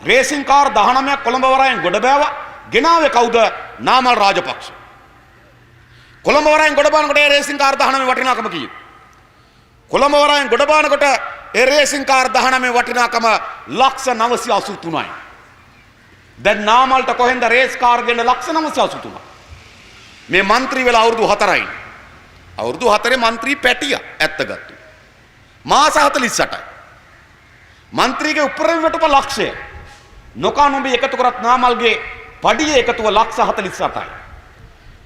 Speaker 1: රේසින් කාර් 19ක් කොළඹ වරායෙන් ගොඩ බෑවා. ගෙනාවේ කවුද? නාමල් රාජපක්ෂ. කොළඹ වරායෙන් ගොඩ බානකොට ඒ රේසින් කාර් 19 වටිනාකම කීයද? කොළඹ වරායෙන් ගොඩ බානකොට ඒ රේසින් කාර් 19 වටිනාකම ලක්ෂ 983යි. දැන් නාමල්ට කොහෙන්ද රේස් කාර් ගෙන්න ලක්ෂ 983? මේ മന്ത്രി වෙලා අවුරුදු 4යි. අවුරුදු 4 മന്ത്രി පැටියා ඇත්තගත්තු. මාස 48යි. മന്ത്രിගේ උපරිම වටුප ලක්ෂය. නොකානොඹේ එකතු කරත් නාමල්ගේ පඩියේ එකතුව ලක්ෂ 48යි.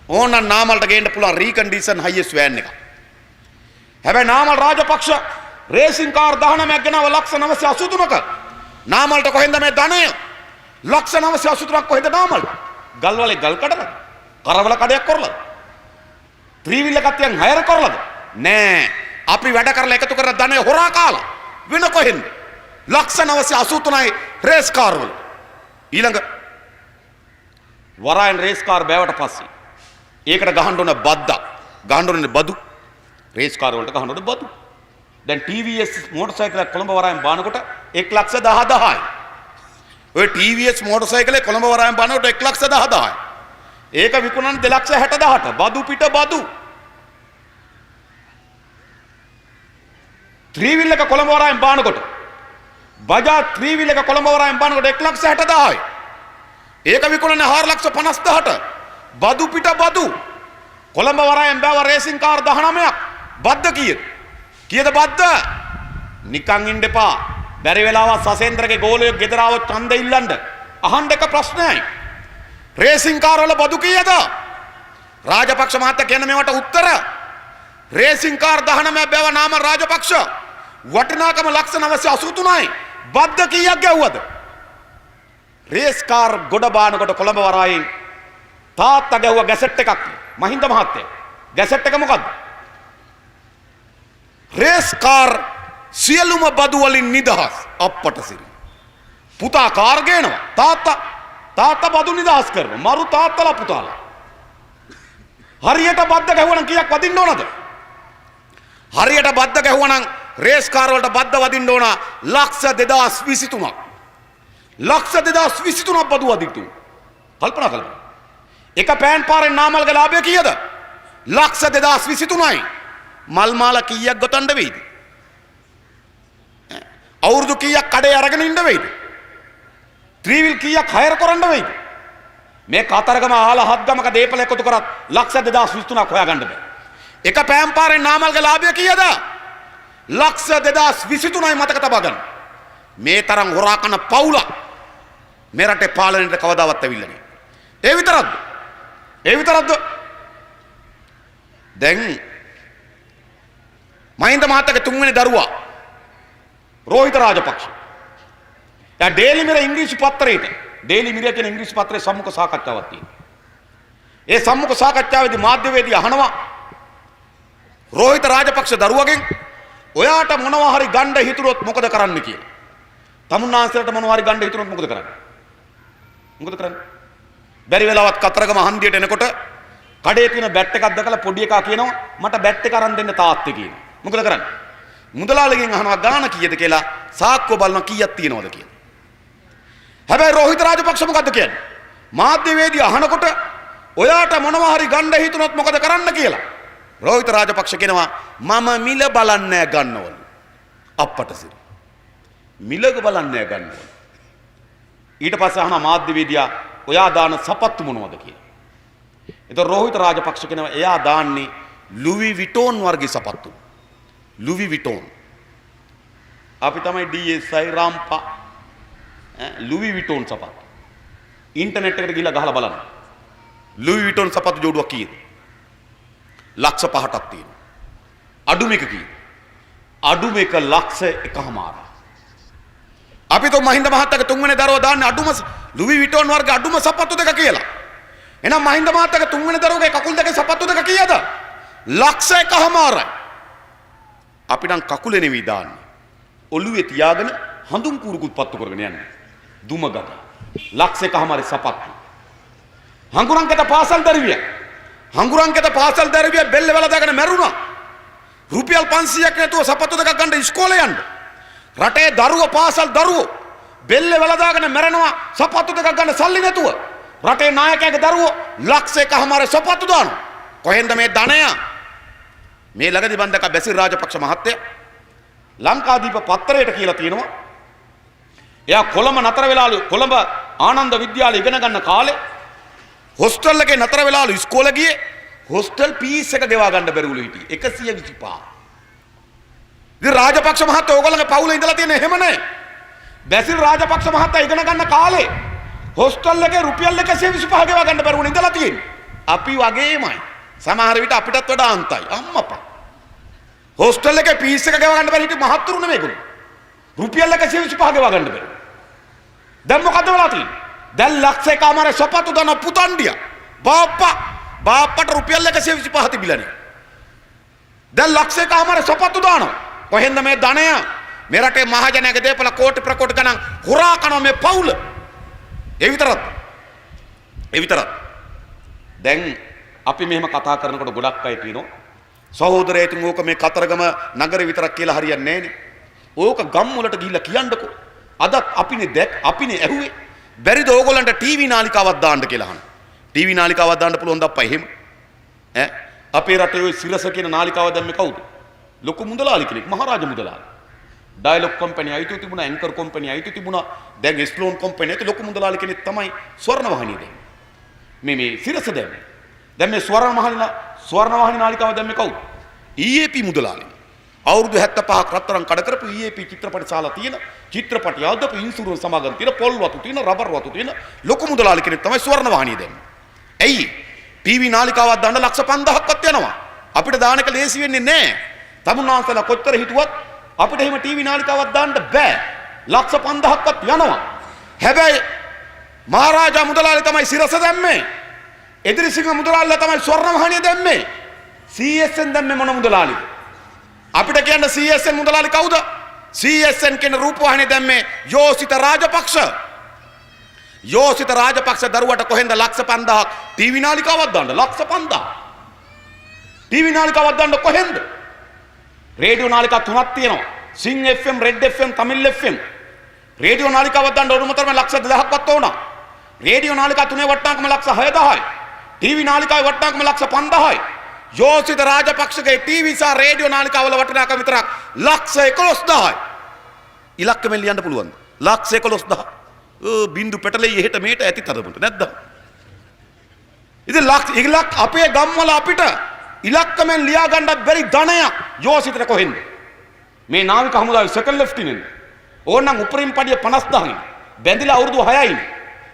Speaker 1: ඕනනම් නාමල්ට ගේන්න පුළුවන් රීකන්ඩිෂන් හයියස් වෑන් එක. හැබැයි නාමල් රාජපක්ෂ රේසින් කාර් 19ක් ගෙනාව ලක්ෂ 983ක. නාමල්ට කොහෙන්ද මේ ධනය? ලක්ෂ 983ක් කොහෙන්ද නාමල්ට? ගල්වලේ ගල් කඩලාද? කරවල කඩයක් කරලාද? ත්‍රිවිල් එකක් තියන් හයර කරලාද? නෑ. අපි වැඩ කරලා එකතු කරන ධනය හොරා කාලා. වෙන කොහෙන්ද? ලක්ෂ 983යි රේස් කාර් වල. ඊළඟ වරායන් රේස් කාර් බෑවට පස්සේ ඒකට ගහන්න ඕන බද්දා. ගහන්න ඕනේ බදු. රේස් කාර් වලට ගහන්න ඕනේ බදු. දැන් TVS මෝටර් කොළඹ වරායන් බානකොට 1,10,000යි. ඔය TVS මෝටර් කොළඹ වරායන් බානකොට 1,10,000යි. ඒක විකුණන්නේ 2,60,000ට. බදු පිට බදු. ත්‍රිවිල් එක කොළඹ වරායන් බානකොට බජාජ් ත්‍රිවිල් එක කොළඹ වරායන් බානකොට 1,60,000යි. ඒක විකුණන්නේ 4,50,000ට. බදු පිට බදු. කොළඹ වරායන් බෑව රේසින් කාර් 19ක්. බද්ද කීයද බද්ද? නිකන් ඉන්න එපා. බැරි වෙලාවත් සසේන්ද්‍රගේ ගෝලයේ ගෙදර ආව ඡන්ද ඉල්ලන්න. අහන්න එක ප්‍රශ්නයයි. රේසින් කාර් වල බදු කීයද? රාජපක්ෂ මහත්තයා කියන මේවට උත්තර. රේසින් කාර් 19ක් බෑව නාමල් රාජපක්ෂ. වටිනාකම ලක්ෂ 983යි. බද්ද කීයක් ගැව්වද? රේස් කාර් ගොඩ බානකොට කොළඹ වරායෙන් තාත්තා ගැව්වා ගැසට් එකක්. මහින්ද මහත්තයා. ගැසට් එක මොකද්ද? රේස් කාර් සියලුම බදු වලින් නිදහස්. අප්පට සිරි. පුතා කාර් ගේනවා. තාත්තා බදු නිදහස් කරනවා. මරු තාත්තලා පුතාලා. හරියට බද්ද ගැහුවනම් කීයක් වදින්න ඕනද? හරියට බද්ද ගැහුවනම් රේස් කාර් වලට බද්ද වදින්න ඕන ලක්ෂ 2023ක්. ලක්ෂ 2023ක් බදු වදින්න. කල්පනා. එක පෑන් පාරෙන් නාමල්ගේ ලාභය කීයද? ලක්ෂ 2023යි. මල් මාල කීයක් ගොතන්න වෙයිද? අවුරුදු කීයක් කඩේ අරගෙන ඉන්න වෙයිද? ත්‍රිවිල් කීයක් හයර කරන්න වෙයිද? මේ කතරගම ආල හත්ගමක දීපල එකතු කරත් ලක්ෂ 2023ක් හොයාගන්න බෑ. එක පෑම් පාරෙන් නාමල්ගේ ලාභය කීයද? ලක්ෂ 2023යි මතක තබා ගන්න. මේ තරම් හොරා කන පවුල මේ රටේ පාලනයට කවදාවත් ඇවිල්ලා නෑ. ඒ විතරක්ද? ඒ විතරක්ද? දැන් මහින්ද මහත්තයාගේ තුන්වෙනි දරුවා රෝහිත රාජපක්ෂ. දැන් ඩේලි මිර ඉංග්‍රීසි පත්‍රයේට ඩේලි මිර කියන ඉංග්‍රීසි පත්‍රයේ සම්මුඛ සාකච්ඡාවක් තියෙනවා. ඒ සම්මුඛ සාකච්ඡාවේදී මාධ්‍යවේදී අහනවා රෝහිත රාජපක්ෂ දරුවගෙන් ඔයාට මොනවා හරි ගන්න හිතුනොත් මොකද කරන්න කියලා. තමුන්නාන්සලට මොනවා හරි ගන්න හිතුනොත් මොකද කරන්නේ? මොකද කරන්නේ? බැරි වෙලාවත් කතරගම හන්දියට එනකොට කඩේ තියෙන බැට් එකක් දැකලා පොඩි එකා කියනවා මට බැට් එක අරන් දෙන්න තාත්තේ කියනවා. මොකද කරන්නේ? මුදලාලිගෙන් අහනවා ගාන කීයද කියලා සාක්කුව බලනවා කීයක් තියෙනවද කියලා. හැබැයි රෝහිත රාජපක්ෂ මොකද්ද කියන්නේ? මාධ්‍යවේදී අහනකොට ඔයාට මොනවා හරි ගන්න හිතුනොත් මොකද කරන්න කියලා. රෝහිත රාජපක්ෂ කියනවා මම මිල බලන්නේ ගන්නවලු. අප්පට සිරි. මිලක බලන්නේ ගන්නවලු. ඊට පස්සේ අහනවා මාධ්‍යවේදියා ඔයා දාන සපත්තු මොනවද කියලා. එතකොට රෝහිත රාජපක්ෂ කියනවා එයා දාන්නේ ලුවි විටෝන් වර්ගයේ සපත්තු. ලුවි විටෝන්. අපි තමයි DSI රාම්පා ලුවි විටෝන් සපත්තු. ඉන්ටර්නෙට් එකට ගිහලා ගහලා බලන්න. ලුවි විටෝන් සපත්තු ජෝඩුවක් කීයද? ලක්ෂ 5ක් තියෙනවා. අඩුම එක කීයද? අඩුම එක ලක්ෂ 1.5. අපි તો මහින්ද මහත්තයාගේ තුන්වෙනි දරුවා දාන්නේ අඩුම ලුවි විටෝන් වර්ග අඩුම සපත්තු දෙක කියලා. එහෙනම් මහින්ද මහත්තයාගේ තුන්වෙනි දරුවගේ කකුල් දෙකේ සපත්තු දෙක කීයද? ලක්ෂ 1.5යි. අපි නම් කකුලේ නෙවෙයි දාන්නේ. ඔළුවේ තියාගෙන හඳුන් කුරුකුත් පත්තු කරගෙන යන්නේ. දුම ගග. ලක්ෂ 1.5 සපත්තු. හංගුරන්කට පාසල් දරුවිය. හංගුරන්කට පාසල් දරුවිය බෙල්ල වල දාගෙන මැරුණා. රුපියල් 500ක් නැතුව සපත්තු දෙකක් ගන්න ඉස්කෝලේ යන්න. රටේ දරුවෝ පාසල් දරුවෝ බෙල්ල වල දාගෙන මැරෙනවා සපත්තු දෙකක් ගන්න සල්ලි නැතුව. රටේ නායකයාගේ දරුවෝ ලක්ෂ 1.5 සපත්තු දානවා. කොහෙන්ද මේ ධනය? මේ ළඟදී බන්දක බැසිල් රාජපක්ෂ මහත්තයා ලංකාදීප පත්‍රයට කියලා තියෙනවා. එයා කොළඹ නතර වෙලාලු කොළඹ ආනන්ද විද්‍යාලය ඉගෙන ගන්න කාලේ හොස්ටල් එකේ නතර වෙලාලු ඉස්කෝලේ ගියේ හොස්ටල් ෆීස් එක ගෙවා ගන්න බැරිවලු හිටියේ 125. ඉතින් රාජපක්ෂ මහත්තයා ඕගොල්ලන්ගේ පවුලේ ඉඳලා තියෙන එහෙම නැහැ. බැසිල් රාජපක්ෂ මහත්තයා ඉගෙන ගන්න කාලේ හොස්ටල් එකේ රුපියල් 125 ගෙවා ගන්න බැරුණ ඉඳලා තියෙන්නේ. අපි වගේමයි. සමහර විට අපිටත් වඩා අන්තයි. අම්මපා. හොස්ටල් එකේ ෆීස් එක ගෙවා ගන්න බැරි හිටි මහත්තුරු නෙමෙයි ඒගොල්ලෝ. රුපියල් 125 ගෙවා ගන්න බැරි. දැන් මොකද වෙලා තියෙන්නේ? දැන් ලක්ෂ 1.5 සපත්තු දන පුතණ්ඩිය. බාප්පට රුපියල් 125 තිබිලා නේ. දැන් ලක්ෂ 1.5 සපත්තු දානවා. කොහෙන්ද මේ ධනය? මේ රටේ මහජනයාගේ දේපල කෝටි ප්‍රකෝටි ගණන් හොරා කරන මේ පවුල. ඒ විතරක්. දැන් අපි මෙහෙම කතා කරනකොට ගොඩක් අය කියනවා සහෝදරයතුන් ඕක මේ කතරගම නගරේ විතරක් කියලා හරියන්නේ නැහනේ. ඕක ගම් වලට ගිහිල්ලා කියන්නකෝ. අදත් අපිනේ ඇහුවේ. බැරිද ඕගොල්ලන්ට ටීවී නාලිකාවක් දාන්න කියලා අහනවා. ටීවී නාලිකාවක් දාන්න පුළුවන් දප්පා එහෙම. අපේ රටේ ওই සිරස කියන නාලිකාව දැම්මේ කවුද? ලොකු මුදලාලි කෙනෙක්, මහරජා මුදලාලි. ඩයලොග් කම්පැනි අයිති තිබුණා, ඇන්කර් කම්පැනි අයිති තිබුණා. දැන් ස්ලෝන් කම්පැනි අයිති ලොකු මුදලාලි කෙනෙක් තමයි ස්වර්ණවාහිනිය දෙන්නේ. මේ සිරස දැම්මේ. දැන් මේ ස්වර්ණවාහිනී නාලිකාව දැම්මේ කවුද? EAP මුදලාලි. අවුරුදු 75ක් රත්තරන් කඩ කරපු EAP චිත්‍රපට ශාලා තියෙන, චිත්‍රපටය අදපු ඉන්ෂුරන්ස් සමාගම් තියෙන, පොල් වතු තියෙන, රබර් වතු තියෙන ලොකු මුදලාලි කෙනෙක් තමයි ස්වර්ණවාහිනිය දෙන්නේ. ඇයි? ටීවී නාලිකාවක් දාන්න ලක්ෂ 5000ක්වත් යනවා. අපිට දාන එක ලේසි වෙන්නේ නැහැ. තමුන්නාන්සලා කොච්චර හිතුවත් අපිට එහෙම ටීවී නාලිකාවක් දාන්න බෑ. ලක්ෂ 5000ක්වත් යනවා. හැබැයි මහරජා මුදලාලි තමයි සිරස දැම්මේ. එදිරිසිංහ මුදලාලිලා තමයි ස්වර්ණවාහිනිය දැම්මේ. CSN දැම්මේ මොන මුදලාලිද? අපිට කියන්න CSN මුදලාලි කවුද? CSN කියන රූපවාහිනිය දැම්මේ යෝසිත රාජපක්ෂ. යෝසිත රාජපක්ෂ දරුවට කොහෙන්ද ලක්ෂ 5000ක් ටීවී නාලිකාවක් දාන්න? ලක්ෂ 5000. ටීවී නාලිකාවක් දාන්න කොහෙන්ද? රේඩියෝ නාලිකා තුනක් තියෙනවා. සිං FM, red FM, Tamil FM. Radio නාලිකාවක් දාන්න ඕනම ලක්ෂ 2000ක්වත් ඕන. රේඩියෝ නාලිකා තුනේ වටනාකම ලක්ෂ 6000යි. ටීවී නාලිකාවේ වටනාකම ලක්ෂ 5000යි. යෝසිත රාජපක්ෂගේ ටීවී සහ රේඩියෝ නාලිකාවල වටිනාකම විතරක් ලක්ෂ 11000යි. ඉලක්කමෙන් ලියන්න පුළුවන්ද? ලක්ෂ 11000. බින්දු පෙටලෙයි එහෙට මෙහෙට ඇති තරමට නැද්ද? ඉතින් ඉලක්ක අපේ ගම්වල අපිට ඉලක්කමෙන් ලියා ගන්න බැරි ධනයක් යෝසිතට කොහෙන්ද? මේ නාවික හමුදාවේ සෙකන්ඩ් ලෙෆ්ටිනන්ට් ඕනනම් උපරිම පඩිය 50000යි. බැඳිලා අවුරුදු 6යි.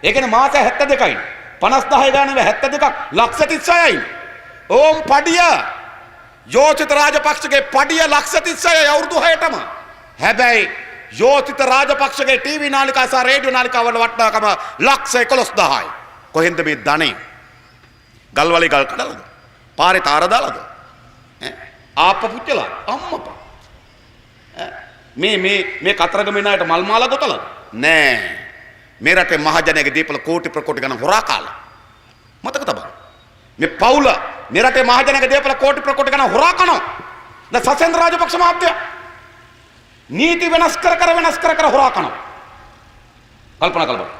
Speaker 1: ඒ කියන්නේ මාස 72යි. 50000 ගානේ 72ක් ලක්ෂ 36යි. ඕම් පඩිය යෝචිත රාජපක්ෂගේ පඩිය ලක්ෂ 36යි අවුරුදු 6ටම. හැබැයි යෝචිත රාජපක්ෂගේ ටීවී නාලිකා සහ රේඩියෝ නාලිකා වල වටිනාකම ලක්ෂ 11000යි. කොහෙන්ද මේ ධනෙ? ගල්වලේ ගල් කඩලාද? පාරේ තාර දාලාද? ආප්ප පුච්චලා අම්මපා. මේ කතරගම නායට මල් මාලා ගොතලාද? නෑ. මේ රටේ මහජනයාගේ දීපල කෝටි ප්‍රකෝටි ගණන් හොරා කාලා. මතක තබන්න. මේ පවුල මේ රටේ මහජනයාගේ දීපල කෝටි ප්‍රකෝටි ගණන් හොරා කනවා. දැන් සසේන්ද්‍ර රාජපක්ෂ මහත්තයා නීති වෙනස් කර හොරා කනවා. කල්පනා කරලා බලන්න.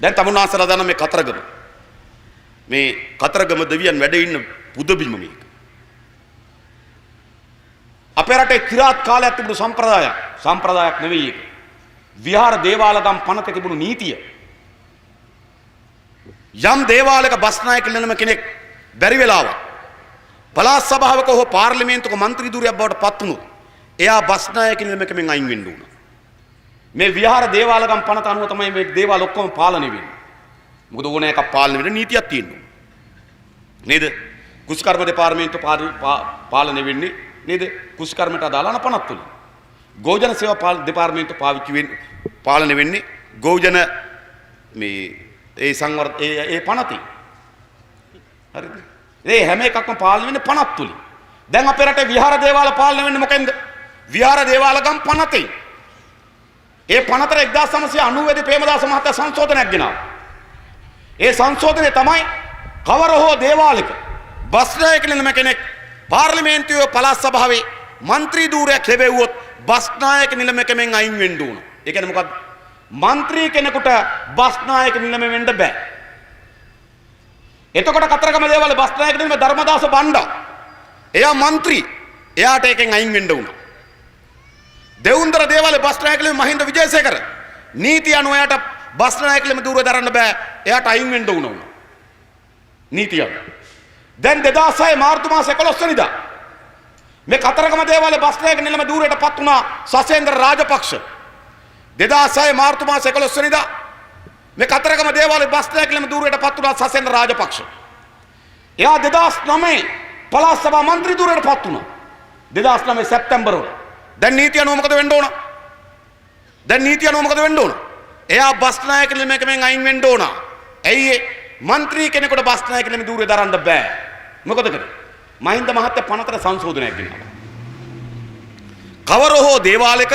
Speaker 1: දැන් තමුන්නාසලා දන්න මේ කතරගම දෙවියන් වැඩ ඉන්න පුදබිම මේක. අපේ රටේ চিරාත් කාලයක් තිබුණු සම්ප්‍රදායක් නෙවෙයි ඒක. විහාර දේවාලගම් පනත තිබුණු නීතිය. යම් දේවාලයක බස්නායක ඉන්නම කෙනෙක් බැරි වෙලාවක් පළාත් සභාවක හෝ පාර්ලිමේන්තුවක മന്ത്രി ධුරයක් බවට පත් වුණොත් එයා බස්නායක නිලමකෙන් අයින් වෙන්න ඕන. මේ විහාර දේවාලගම් පනත අනුව තමයි මේ දේවාල ඔක්කොම පාලනය වෙන්නේ. මොකද ඕන එකක් පාලනය වෙන්න නීතියක් තියෙනවා. නේද? කුෂ්කර්ම දෙපාර්තමේන්තුව පාලනය වෙන්නේ නේද? කුෂ්කර්මයට අදාළ පනත් වලින්. ගෝජන සේවා දෙපාර්තමේන්තුව පාලනය වෙන්නේ ගෝජන ඒ පනතේ. හරිද? ඒ හැම එකක්ම පාලනය වෙන්නේ පනත් වලින්. දැන් අපේ රටේ විහාර දේවාල පාලනය වෙන්නේ මොකෙන්ද? විහාර දේවාලගම් පනතේ. ඒ පනතට 1990 දී ප්‍රේමදාස මහත්තයා සංශෝධනයක් ගෙනාවා. ඒ සංශෝධනය තමයි කවර හෝ දේවාලයක බස්නායක නිලම කෙනෙක් පාර්ලිමේන්තුවේ පළාත් සභාවේ മന്ത്രി ධූරයක් ලැබෙව්වොත් බස්නායක නිලමකෙන් අයින් වෙන්න ඕන. ඒ කියන්නේ මොකද්ද? മന്ത്രി කෙනෙකුට බස්නායක නිලම වෙන්න බෑ. එතකොට කතරගම දේවාලේ බස්නායක නිලම ධර්මදාස බණ්ඩා. එයා മന്ത്രി. එයාට එකෙන් අයින් වෙන්න උනා. දෙවුන්දර දේවාලේ බස්නායක නිලම මහින්ද විජේසේකර. නීතිය අනුව එයාට බස්නායක නිලම ධූරය දරන්න බෑ. එයාට අයින් වෙන්න උනා. නීතිය. දැන් 2006 මාර්තු මාස 11 වෙනිදා මේ කතරගම දේවාලේ බස්නායක නිලම ධූරයට පත් වුණා සසේන්ද්‍ර රාජපක්ෂ. 2006 මාර්තු මාස 11 වෙනිදා මේ කතරගම දේවාලේ බස්නායක නිලම ධූරයට පත් වුණා සසේන්ද්‍ර රාජපක්ෂ. එයා 2009 පළාත් සභා മന്ത്രി ධූරයට පත් වුණා. 2009 සැප්තැම්බර් වල. දැන් නීතිය අනුව මොකද වෙන්න ඕන? එයා බස්නායක නිලමකෙන් අයින් වෙන්න ඕන. ඇයි ඒ? മന്ത്രി කෙනෙකුට බස්නායක නිලම ධූරය දරන්න බෑ. මොකද කරේ? මහින්ද මහත්තයා පනතට සංශෝධනයක් ගෙනාවා. කවර හෝ දේවාලයක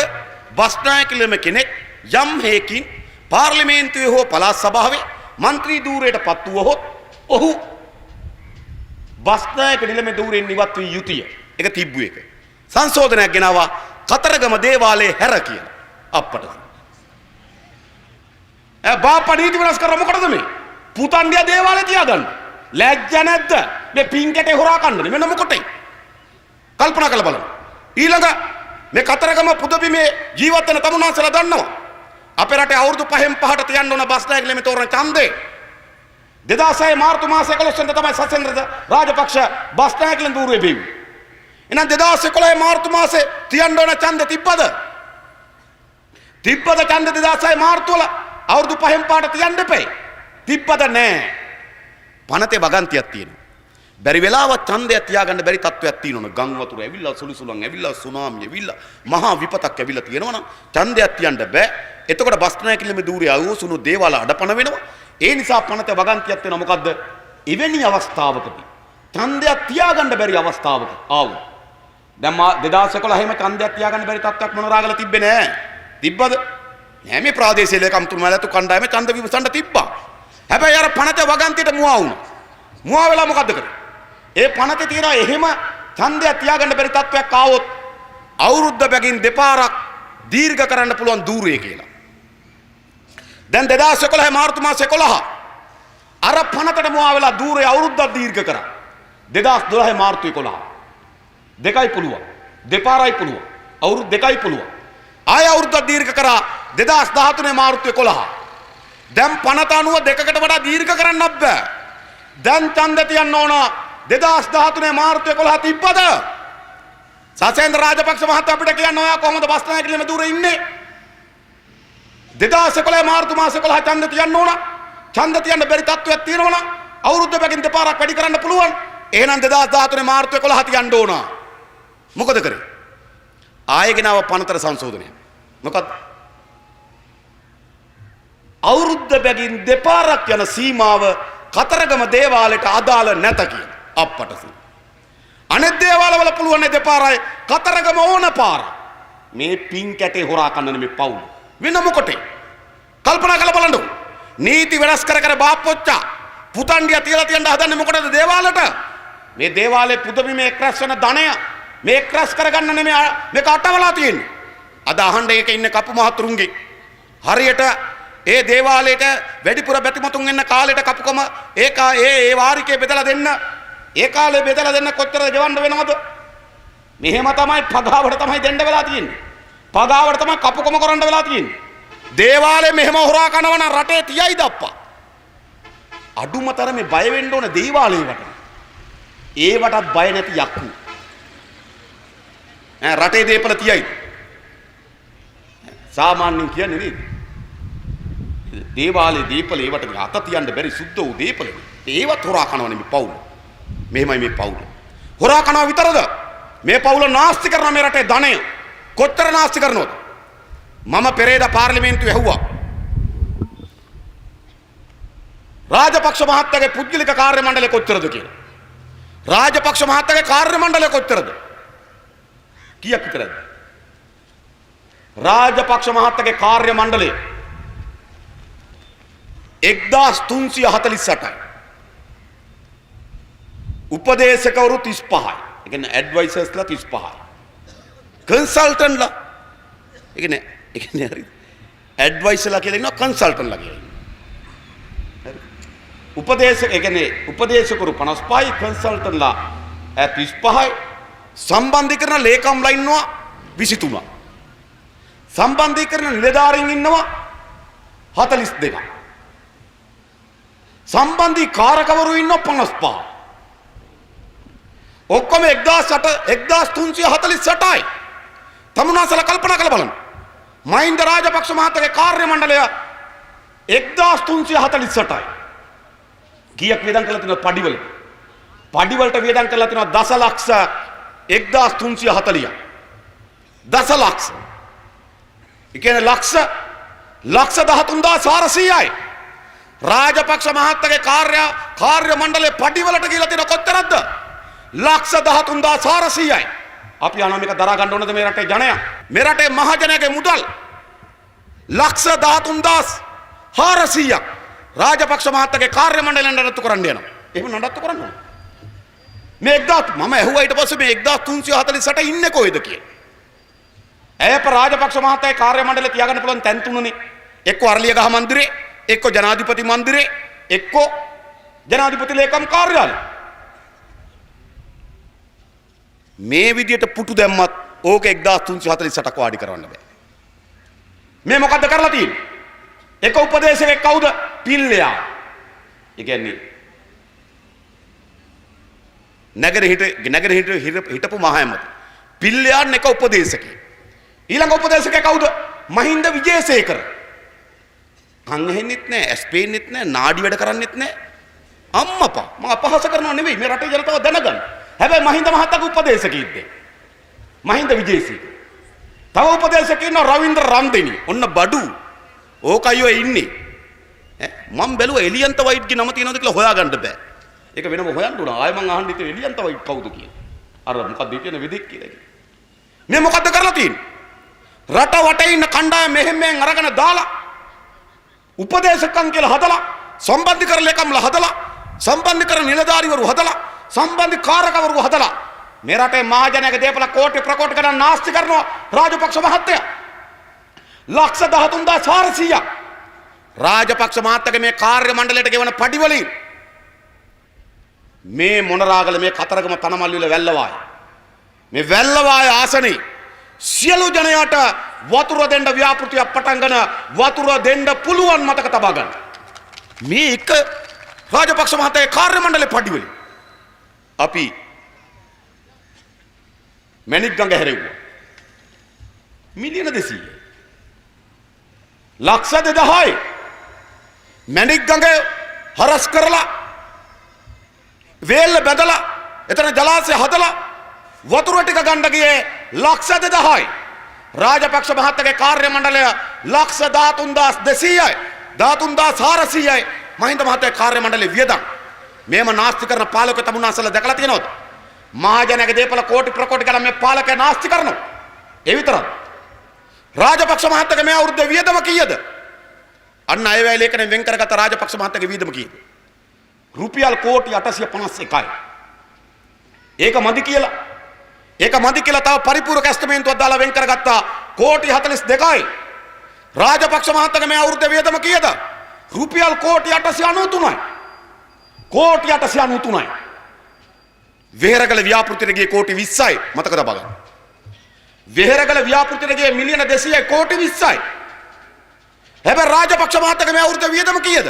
Speaker 1: බස්නායක නිලම කෙනෙක් යම් හේකින් පාර්ලිමේන්තුවේ හෝ පළාත් සභාවේ മന്ത്രി ධූරයට පත් වුවහොත් ඔහු බස්නායක නිලම ධූරයෙන් ඉවත් විය යුතුය. ඒක තිබ්බු එක. සංශෝධනයක් ගෙනාවා කතරගම දේවාලයේ හැර කියලා. අප්පට. බාප්පා නීති වෙනස් කරා මොකටද මේ? පුතන්ඩිය දේවාලේ තියාගන්න. ලැජ්ජ නැද්ද? මේ පින්කටේ හොරා කන්නනේ. මෙන්න මොකටයි? කල්පනා කරලා බලන්න. ඊළඟ මේ කතරගම පුදබිමේ ජීවත් වෙන තමුන්නාන්සලා දන්නවා. අපේ රටේ අවුරුදු 5න් 5ට තියන්න ඕන බස්නායක නිලමේ තෝරන ඡන්දේ 2006 මාර්තු මාසයේ 11 වෙනිදා තමයි සසේන්ද්‍ර රාජපක්ෂ බස්නායක නිලම ධූරය බෙව්වේ. එහෙනම් 2011 මාර්තු මාසේ තියන්න ඕන ඡන්දේ තිබ්බද? ඡන්ද 2006 මාර්තු වල අවුරුදු 5න් 5ට තියන්න එපේ. තිබ්බද නැහැ. පනතේ වගන්තියක් තියෙනවා. බැරි වෙලාවත් ඡන්දයක් තියාගන්න බැරි තත්වයක් තියෙනවා. ගම් වතුර ඇවිල්ලා සුළුසුලන් ඇවිල්ලා සුනාමි ඇවිල්ලා මහා විපතක් ඇවිල්ලා තියෙනවා නම් ඡන්දයක් තියන්න බෑ. එතකොට බස්නායක නිලමේ ධූරය අවුසුණු දේවාල අඩපණ වෙනවා. ඒ නිසා පනතේ වගන්තියක් වෙනවා. මොකද්ද? එවැනි අවස්ථාවකදී ඡන්දයක් තියාගන්න බැරි අවස්ථාවක ආවොත් දැන් 2011 හැම ඡන්දයක් තියාගන්න බැරි තත්ත්වයක් මොනරාගල තිබ්බේ නැහැ. තිබ්බද? නෑ. මේ ප්‍රාදේශීය ලේකම්තුමාලාට කණ්ඩායමේ ඡන්ද විමසන්න තිබ්බා. හැබැයි අර පනතේ වගන්තියට මුවා වුණා. මුවා වෙලා මොකද්ද කරේ? ඒ පනතේ තියෙනවා එහෙම ඡන්දයක් තියාගන්න බැරි තත්ත්වයක් ආවොත් අවුරුද්ද බැගින් දෙපාරක් දීර්ඝ කරන්න පුළුවන් ධූරය කියලා. දැන් 2011 මාර්තු මාසේ 11 අර පනතට මුවා වෙලා ධූරය අවුරුද්දක් දීර්ඝ කරා. 2012 මාර්තු 11 දෙකයි පුළුවන්. දෙපාරයි පුළුවන්. අවුරුදු දෙකයි පුළුවන්. ආය අවුරුද්දක් දීර්ඝ කරා 2013 මාර්තු 11. දැන් පනත අනුව දෙකකට වඩා දීර්ඝ කරන්නත් බෑ. දැන් ඡන්ද තියන්න ඕන 2013 මාර්තු 11 තිබ්බද? සසේන්ද්‍ර රාජපක්ෂ මහත්තයා අපිට කියන්න ඔයා කොහොමද බස්නායකලෙම දුර ඉන්නේ? 2011 මාර්තු මාස 11 ඡන්ද තියන්න ඕන. ඡන්ද තියන්න බැරි තත්ත්වයක් තියෙනවා නම් අවුරුද්ද බැගින් දෙපාරක් වැඩි කරන්න පුළුවන්. එහෙනම් 2013 මාර්තු 11 තියන්න ඕන. මොකද කරේ? ආයෙගෙනව පනතර සංශෝධනය. මොකද අවුරුද්ද බැගින් දෙපාරක් යන සීමාව කතරගම දේවාලයට අදාළ නැත කියන අපට සී. අනෙක් දේවාලවල පුළුවන් දෙපාරයි කතරගම ඕන පාර. මේ පින් කැටේ හොරා කන්න නෙමෙයි පවුල. වෙන මොකටේ? කල්පනා කරලා බලන්න. නීති වෙනස් කර කර බාප්පොච්චා පුතණ්ඩිය තියලා තියන්න හදන්නේ මොකටද දේවාලයට? මේ දේවාලේ පුදබිමේ එක්රැස් වෙන ධනය මේ එක්රැස් කරගන්න නෙමෙයි මේක අටවලා තියෙන්නේ. අද අහන්න ඒක ඉන්නේ කපු මහතුරුන්ගේ. හරියට ඒ දේවාලයට වැඩිපුර බැතිමතුන් එන්න කාලෙට කපුකම ඒ වාරිකේ බෙදලා දෙන්න ඒ කාලේ බෙදලා දෙන්න කොච්චර ගෙවන්න වෙනවද? මෙහෙම තමයි පගාවට තමයි දෙන්න වෙලා තියෙන්නේ. පගාවට තමයි කපුකම කරන්න වෙලා තියෙන්නේ. දේවාලේ මෙහෙම හොරා කනවනම් රටේ තියයිද අප්පා? අඩුමතරමේ බය වෙන්න ඕන දේවාලේකට. ඒවටත් බය නැති යක්කු. රටේ දේපල තියයිද? සාමාන්‍යයෙන් කියන්නේ නේද? දේවාලේ දීපල ඒවට අත තියන්න බැරි සුද්ධ වූ දීපල. ඒවත් හොරා කනවා නෙමෙයි පවුල. මෙහෙමයි මේ පවුල. හොරා කනවා විතරද? මේ පවුල නාස්ති කරන මේ රටේ ධනය කොච්චර නාස්ති කරනවද? මම පෙරේද පාර්ලිමේන්තුවේ ඇහුවා. රාජපක්ෂ මහත්තයාගේ පුද්ගලික කාර්ය මණ්ඩලය කොච්චරද කියලා. රාජපක්ෂ මහත්තයාගේ කාර්ය මණ්ඩලය කොච්චරද? කීයක් විතරද? රාජපක්ෂ මහත්තයාගේ කාර්ය මණ්ඩලය 1348යි. උපදේශකවරු 35යි. ඒ කියන්නේ ඇඩ්වයිසර්ස්ලා 35යි. කන්සල්ටන්ට්ලා ඒ කියන්නේ හරි ඇඩ්වයිසර්ලා කියලා ඉන්නවා කන්සල්ටන්ට්ලා කියලා. හරි. උපදේශක ඒ කියන්නේ උපදේශකවරු 55යි කන්සල්ටන්ට්ලා 35යි. සම්බන්ධීකරණ ලේකම්ලා ඉන්නවා 23ක්. සම්බන්ධීකරණ නිලධාරීන් ඉන්නවා 42ක්. සම්බන්ධී කාරකවරු ඉන්නවා 55. ඔක්කොම 1348යි. තමුනාසල කල්පනා කරලා බලන්න. මහින්ද රාජපක්ෂ මහත්තයාගේ කාර්ය මණ්ඩලය 1348යි. කීයක් වේදම් කරලා තියෙනවද පඩිවල? පඩිවලට වේදම් කරලා තියෙනවා දසලක්ෂ 1340ක්. දසලක්ෂ. ඒ කියන්නේ ලක්ෂ 13400යි. රාජපක්ෂ මහත්තයාගේ කාර්ය මණ්ඩලයේ පඩිවලට කියලා තියෙන කොච්චරද? ලක්ෂ 13400යි. අපි අහනවා මේක දරා ගන්න ඕනද මේ රටේ ජනයා? මේ රටේ මහජනයාගේ මුදල් ලක්ෂ 13400ක් රාජපක්ෂ මහත්තයාගේ කාර්ය මණ්ඩලයෙන් නඩත්තු කරන්න යනවා. එහෙම නඩත්තු කරන්න ඕන. මේ 1000 මම ඇහුවා ඊට පස්සේ මේ 1348 ඉන්නේ කොහෙද කියලා. ඇයප රාජපක්ෂ මහත්තයාගේ කාර්ය මණ්ඩලය තියාගන්න පුළුවන් තැන් තුනනේ. එක්ක අරලියගහ මන්දිරේ, එක්ක ජනාධිපති මන්දිරේ, එක්ක ජනාධිපති ලේකම් කාර්යාලය. මේ විදියට පුටු දැම්මත් ඕක 1348ක් වාඩි කරවන්න බෑ. මේ මොකද්ද කරලා තියෙන්නේ? එක උපදේශකෙක් කවුද? පිල්ලයා. ඒ කියන්නේ නගර හිටපු මහඇමති. පිල්ලයාන් එක උපදේශකෙක්. ඊළඟ උපදේශකයා කවුද? මහින්ද විජේසේකර. කන් ඇහෙන්නෙත් නෑ, ඇස් පේන්නෙත් නෑ, නාඩි වැඩ කරන්නෙත් නෑ. අම්මපා මම අපහාස කරනව නෙවෙයි මේ රටේ ජනතාව දැනගන්න. හැබැයි මහින්ද මහත්තයාගේ උපදේශකෙක්ද? මහින්ද විජේසේකර. තව උපදේශකෙක් ඉන්නවා රවීන්ද්‍ර රන්දෙනි. ඔන්න බඩු. ඕකයි ඔය ඉන්නේ. මම බැලුවා එලියන්ත වයිට්ගේ නම තියෙනවද කියලා හොයාගන්න බෑ. ඒක වෙනම හොයන්න උනා. ආයෙ මං අහන්න ඉතින් එලියන්ත වයිට් කවුද කියලා. අර මොකක්ද කියන වෙදෙක් කියලා. මේ මොකද්ද කරලා තියෙන්නේ? රට වටේ ඉන්න කණ්ඩායම මෙහෙම අරගෙන දාලා උපදේශකයන් කියලා හදලා සම්බන්ධීකරණ ලේකම්ලා හදලා සම්බන්ධීකරණ නිලධාරීවරු හදලා සම්බන්ධීකාරකවරු හදලා මේ රටේ මහජනයාගේ දේපල කෝටි ප්‍රකෝටි ගණන් නාස්ති කරනවා රාජපක්ෂ මහත්තයා. ලක්ෂ 13400ක් රාජපක්ෂ මහත්තයාගේ මේ කාර්ය මණ්ඩලයට ගෙවන පඩිවලින් මේ මොනරාගල මේ කතරගම තනමල්විල වැල්ලවාය මේ වැල්ලවාය ආසනේ සියලු ජනයාට වතුර දෙන්න ව්‍යාපෘතියක් පටන් ගන්න වතුර දෙන්න පුළුවන් මතක තබා ගන්න. මේ එක රාජපක්ෂ මහතාගේ කාර්ය මණ්ඩලයේ පඩි වලින් අපි මැණික් ගඟ හැරෙව්වා. මිලියන 200. ලක්ෂ 2000යි. මැණික් ගඟ හරස් කරලා වේල්ල බැදලා එතන ජලාශය හදලා වතුර ටික ගන්න ගියේ ලක්ෂ 2000යි. රාජපක්ෂ මහත්තයාගේ කාර්ය මණ්ඩලය ලක්ෂ 13200යි. 13400යි. මහින්ද මහත්තයාගේ කාර්ය මණ්ඩලයේ වියදම්. මේම නාස්ති කරන පාලක තමුන්නාසලා දැකලා තියෙනවද? මහජනයාගේ දේපල කෝටි ප්‍රකෝටි ගණන් මේ පාලකයා නාස්ති කරනවා. ඒ විතරක්. රාජපක්ෂ මහත්තයාගේ මේ අවුරුද්දේ වියදම කීයද? අන්න අයවැය ලේඛනයෙන් වෙන් කරගත්ත රාජපක්ෂ මහත්තයාගේ වියදම කීයද? රුපියල් කෝටි 851යි. ඒක මදි කියලා. ඒක මදි කියලා තව පරිපූර්ණ ඇස්තමේන්තුවක් දාලා වෙන් කරගත්තා කෝටි 42යි. රාජපක්ෂ මහත්තයාගේ මේ අවුරුද්දේ වියදම කීයද? රුපියල් කෝටි 893යි. කෝටි 893යි. වෙහෙරගල ව්‍යාපෘතියට ගියේ කෝටි 20යි. මතක තබා ගන්න. වෙහෙරගල ව්‍යාපෘතියට ගියේ මිලියන 200යි කෝටි 20යි. හැබැයි රාජපක්ෂ මහත්තයාගේ මේ අවුරුද්දේ වියදම කීයද?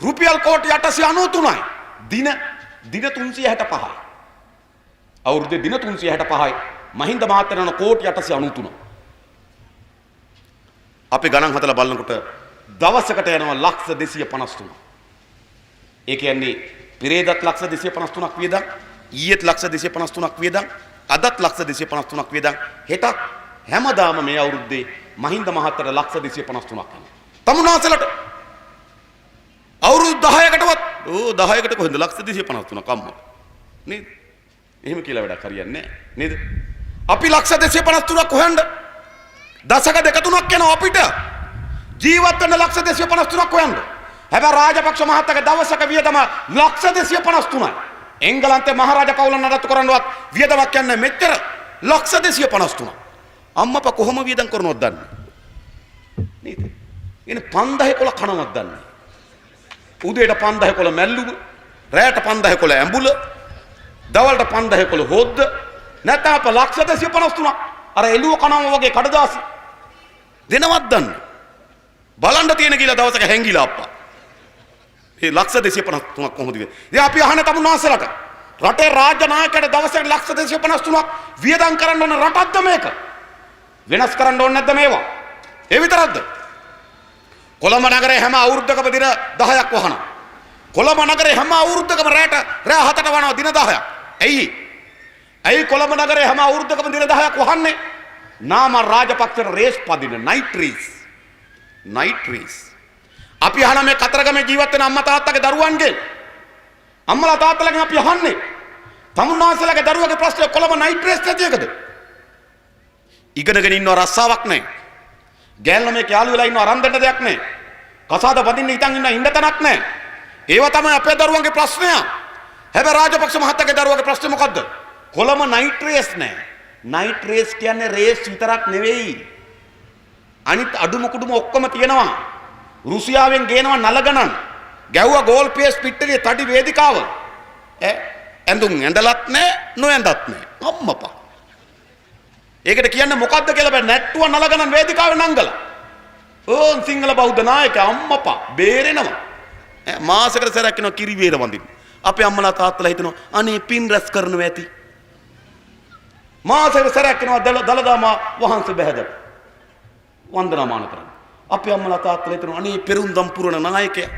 Speaker 1: රුපියල් කෝටි 893යි. දින 365යි. අවුරුද්දේ දින 365යි. මහින්ද මහත්තයාට කෝටි 893. අපි ගණන් හදලා බලනකොට දවසකට යනවා ලක්ෂ 253. ඒ කියන්නේ පෙරේදත් ලක්ෂ 253ක් වියදම්, ඊයේත් ලක්ෂ 253ක් වියදම්, අදත් ලක්ෂ 253ක් වියදම්, හෙටත් හැමදාම මේ අවුරුද්දේ මහින්ද මහත්තයාට ලක්ෂ 253ක් යනවා. තමුන්නාසලට අවුරුදු 10කටවත් 10කට කොහෙන්ද ලක්ෂ 253ක් අම්මා. නේද? එහෙම කියලා වැඩක් හරියන්නේ නැහැ නේද? අපි ලක්ෂ 253ක් හොයන්න දශක දෙක තුනක් යනවා අපිට. ජීවත් වෙන්න ලක්ෂ 253ක් හොයන්න. හැබැයි රාජපක්ෂ මහත්තයාගේ දවසක වියදම ලක්ෂ 253යි. එංගලන්තේ මහරජා පවුල නඩත්තු කරන්නවත් වියදමක් යන්නේ මෙච්චර ලක්ෂ 253. අම්මපා කොහොම වියදම් කරනවද දන්නේ? නේද? එනේ 5000 කනවත් දන්නේ. උදේට 5000 මැල්ලුව, රැයට 5000 ඇඹුල, දවල්ට 5000 හොද්ද, නැත්නම් අප ලක්ෂ 253ක් අර එළුව කනම වගේ කඩදාසි දෙනවත් දන්නේ. බලන්න තියෙන කියලා දවසක හැංගිලා අප්පා. මේ ලක්ෂ 253ක් කොහොමද වෙන්නේ? ඉතින් අපි අහන තමුන්නාසලට රටේ රාජ්‍ය නායකයට දවසකට ලක්ෂ 253ක් වියදම් කරන්න ඕන රටක්ද මේක? වෙනස් කරන්න ඕනේ නැද්ද මේවා? ඒ විතරක්ද? කොළඹ නගරේ හැම අවුරුද්දකම දින 10ක් වහනවා. කොළඹ නගරේ හැම අවුරුද්දකම රැ 7ට වහනවා දින 10ක්. ඇයි කොළඹ නගරේ හැම අවුරුද්දකම දින 10ක් වහන්නේ? නාම රාජපක්ෂට රේස් පදින නයිට් රේස්. අපි අහන මේ කතරගමේ ජීවත් වෙන අම්මා තාත්තගේ දරුවන්ගේ අම්මලා තාත්තලාගෙන් අපි අහන්නේ තමුන්නාසලගේ දරුවගේ ප්‍රශ්නේ කොළඹ නයිට් රේස් නැති එකද? ඉගෙනගෙන ඉන්නව රස්සාවක් නැහැ. ගෑල් ළමයි යාළු වෙලා ඉන්නව අරන් දෙන්න දෙයක් නැහැ. කසාද බඳින්න හිටන් ඉන්න තැනක් නැහැ. ඒව තමයි අපේ දරුවන්ගේ ප්‍රශ්නය. හැබැයි රාජපක්ෂ මහත්තයාගේ දරුවගේ ප්‍රශ්නේ මොකද්ද? කොළඹ නයිට් රේස් නැහැ. නයිට් රේස් කියන්නේ රේස් විතරක් නෙවෙයි. අනිත් අඩුම කුඩුම ඔක්කොම තියෙනවා. රුසියාවෙන් ගේනවා නලගණන්. ගැව්වා ගෝල් පේස් පිට්ටලිය තඩි වේදිකාව. ඇඳුම් ඇඳලත් නැහැ, නොඇඳත් නැහැ. අම්මපා. ඒකට කියන්නේ මොකද්ද කියලා බෑ. නැට්ටුව නලගණන් වේදිකාවේ නංගලා. ඕන් සිංහල බෞද්ධ නායක අම්මපා බේරෙනවා. මාසෙකට සැරයක් වෙනවා කිරි වේර වඳින්න. අපේ අම්මලා තාත්තලා හිතනවා අනේ පින් රැස් කරනවා ඇති. මාසෙකට සැරයක් වෙනවා දලදාම වහන්සේ බහැදට. වන්දනාමාන කරනවා. අපේ අම්මලා තාත්තලා හිතනවා අනේ පෙරුම්දම් පුරන නායකයා.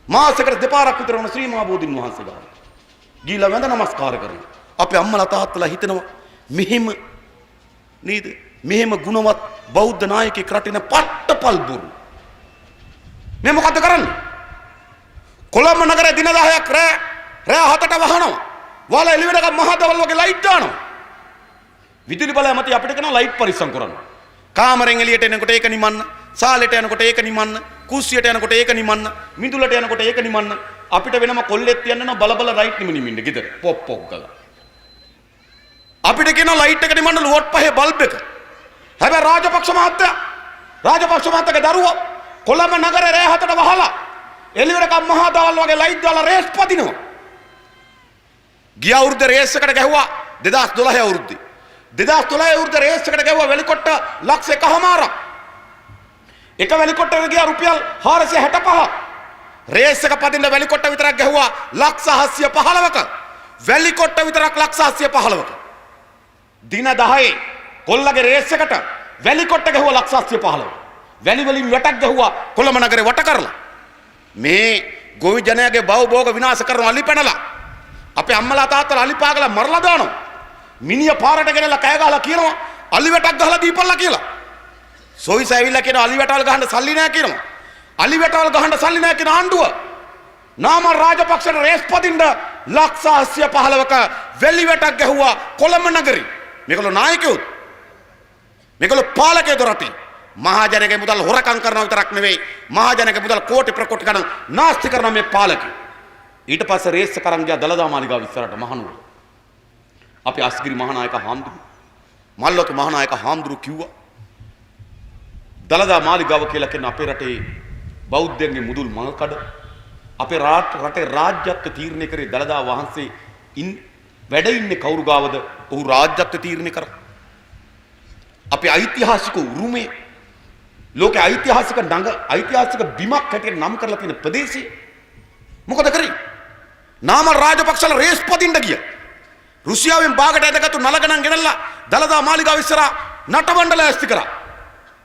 Speaker 1: මාසෙකට දෙපාරක් විතර වුණ ශ්‍රී මහා බෝධින් වහන්සේ ගාව. ගිහිලා වැඳ නමස්කාර කරනවා. අපේ අම්මලා තාත්තලා හිතනවා මෙහෙම නේද? මෙහෙම ගුණවත් බෞද්ධ නායකයෙක් රටින පට්ටපල් බොරු. මේ මොකද්ද කරන්නේ? කොළඹ නගරේ දින 10ක් රෑ 7ට වහනවා. වල එළි වෙනකම් මහදවල් වගේ ලයිට් දානවා. විදුලි බලය මත අපිට කරන ලයිට් පරිස්සම් කරන්න. කාමරෙන් එළියට එනකොට ඒක නිමන්න, සාලෙට යනකොට ඒක නිමන්න, කුස්සියට යනකොට ඒක නිමන්න, මිදුලට යනකොට ඒක නිමන්න. අපිට වෙනම කොල්ලෙක් තියන්න බල ලයිට් නිමින්න ගෙදර පොප් ගාලා. අපිට කියන ලයිට් එක නිමන්න ලුවට් පහේ බල්බ් එක. හැබැයි රාජපක්ෂ මහත්තයාගේ දරුවෝ කොළඹ නගරේ රෑ 7ට වහලා එළිවෙනකම් මහා දවල් වගේ ලයිට් දාලා රේස් පදිනවා. ගිය අවුරුද්දේ රේස් එකට ගැහුවා 2012 අවුරුද්දේ. 2012 අවුරුද්දේ රේස් එකට ගැහුවා වෙලිකොට්ට ලක්ෂ 1කමාරක්. එක වෙලිකොට්ටකට ගියා රුපියල් 465. රේස් එක පදින්න වැලිකොට්ට විතරක් ගැහුවා ලක්ෂ 715ක. වැලිකොට්ට විතරක් ලක්ෂ 715ක. දින 10 කොල්ලගේ රේස් එකට වැලිකොට්ට ගැහුවා ලක්ෂ 715ක. වැලි වලින් වැටක් ගැහුවා කොළඹ නගරේ වට කරලා. මේ ගොවි ජනයාගේ බවභෝග විනාශ කරන අලි පැනලා අපේ අම්මලා තාත්තලා අලි පාගලා මරලා දානවා. මිනිහ පාරට ගෙනලා කෑ ගහලා කියනවා අලි වැටක් ගහලා දීපල්ලා කියලා. සොයිස ඇවිල්ලා කියනවා අලි වැටවල් ගහන්න සල්ලි නැහැ කියනවා. අලි වැටවල් ගහන්න සල්ලි නැහැ කියන ආණ්ඩුව නාමල් රාජපක්ෂට රේස් පදින්න ලක්ෂ 715ක වැලි වැටක් ගැහුවා කොළඹ නගරේ. මේගොල්ලෝ නායකයෝ. මේගොල්ලෝ පාලකයෝ රටේ. මහජනගේ මුදල් හොරකම් කරනවා විතරක් නෙවෙයි මහජනගේ මුදල් කෝටි ප්‍රකෝටි ගණන් නාස්ති කරන මේ පාලකයෝ. ඊට පස්සේ රේස් කරන් ගියා දලදා මාලිගාව ඉස්සරහට මහනුවර. අපි අස්ගිරි මහානායක හාමුදුරු මල්ලතු මහානායක හාමුදුරු කිව්වා දලදා මාලිගාව කියලා කියන අපේ රටේ බෞද්ධයන්ගේ මුදුල් මඟකඩ අපේ රටේ රාජ්‍යත්ව තීරණය කරේ දලදා වහන්සේ වැඩ ඉන්නේ කවුරු ගාවද? ඔහු රාජ්‍යත්ව තීරණය කරා. අපේ ඓතිහාසික උරුමේ ලෝකේ ඓතිහාසික බිමක් හැටියට නම් කරලා තියෙන ප්‍රදේශය මොකද කරේ? නාමල් රාජපක්ෂලා රේස් පදින්න ගියා. රුසියාවෙන් බාගට ඇදගත්තු නලගණන් ගෙනල්ලා දලදා මාලිගාව ඉස්සරහා නටබණ්ඩ ලෑස්ති කරා.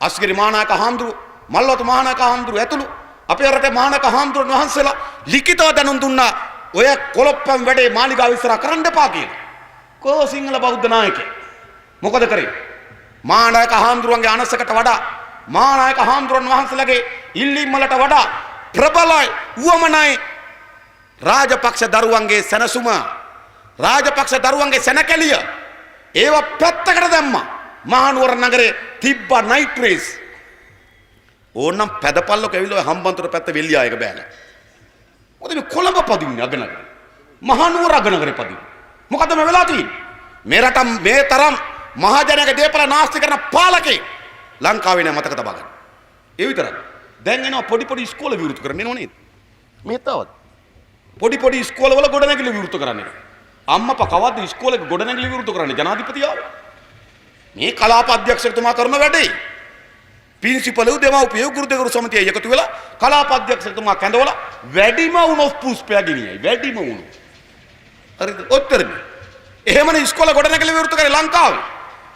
Speaker 1: අස්ගිරි මහානායක හාමුදුරු මල්වතු මහානායක හාමුදුරු ඇතුළු අපේ රටේ මහානායක හාමුදුරුන් වහන්සේලා ලිඛිතව දැනුම් දුන්නා ඔය කොලොප්පම් වැඩේ මාලිගාව ඉස්සරහා කරන්න එපා කියලා. කෝ සිංහල බෞද්ධ නායකයෙක් මොකද කරේ? මහානායක හාමුදුරුවන්ගේ අනසකට වඩා මහානායක හාමුදුරුවන් වහන්සේලාගේ ඉල්ලීම් වලට වඩා ප්‍රබලයි උවමනයි රාජපක්ෂ දරුවන්ගේ සැනසුම රාජපක්ෂ දරුවන්ගේ සැනකැලිය ඒව පැත්තකට දැම්මා. මහනුවර නගරේ තිබ්බ නයිට් රේස් ඕනම් පැදපල්ලක ඇවිල්ලා හම්බන්තොට පැත්ත වෙල්ලියා එක බෑලා. මොකද මේ කොළඹ පදින්නේ අගනගර මහනුවර අගනගරේ පදින්නේ. මොකද මේ වෙලා තියෙන්නේ? මේ රට මේ තරම් මහජනක දේපල නාස්ති කරන පාලකේ ලංකාවේ නෑ මතක තබා ගන්න. ඒ විතරයි. දැන් එනවා පොඩි ඉස්කෝල විවෘත කරන්න එනව නේද? මේ තවත් පොඩි ඉස්කෝල වල ගොඩනැගිලි විවෘත කරන්න එනවා. අම්මපා කවද්ද ඉස්කෝලේ ගොඩනැගිලි විවෘත කරන්නේ? ජනාධිපතියාව. මේ කලාප අධ්‍යක්ෂකතුමා කරන වැඩේ. පින්සිපල් දෙමව්පිය ගුරුදෙවරු සමිතිය එකතු වෙලා කලාප අධ්‍යක්ෂකතුමා කැඳවලා වැඩිම වුණොත් පුස්පය ගෙනියයි. වැඩිම වුණොත්. හරිද? ඔත්තරනේ. එහෙමනේ ඉස්කෝල ගොඩනැගිලි විවෘත කරේ ලංකාවේ.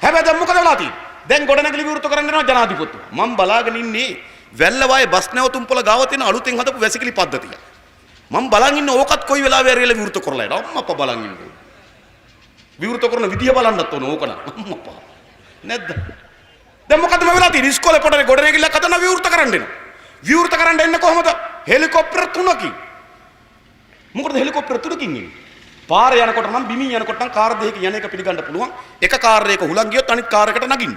Speaker 1: හැබැයි දැන් මොකද වෙලා තියෙන්නේ? දැන් ගොඩනැගිලි විවෘත කරන්න යනවා ජනාධිපතිතුමා. මම බලාගෙන ඉන්නේ වැල්ලවායේ බස් නැවතුම්පොළ ගාව තියෙන අලුතෙන් හදපු වැසිකිලි පද්ධතිය. මම බලන් ඉන්නේ ඕකත් කොයි වෙලාවෙ ඇරියලා විවෘත කරලා එනවා. අම්මපා බලන් ඉන්නේ. විවෘත කරන විදිය බලන්නත් ඕන ඕක නා. අම්මපා. නැද්ද? දැන් මොකද මේ වෙලා තියෙන්නේ? ඉස්කෝලේ පොඩේ ගොඩනැගිල්ලක් හදන විවෘත කරන්න එනවා. විවෘත කරන්න එන්නේ කොහමද? හෙලිකොප්ටර් 3කින්. මොකටද හෙලිකොප්ටර් 3කින් එන්නේ? පාර යනකොට නම් බිමින් යනකොට නම් කාර් දෙකකින් යන එක පිළිගන්න පුළුවන්. එක කාර් එකක හුලං ගියොත් අනිත් කාර් එකට නගින්න.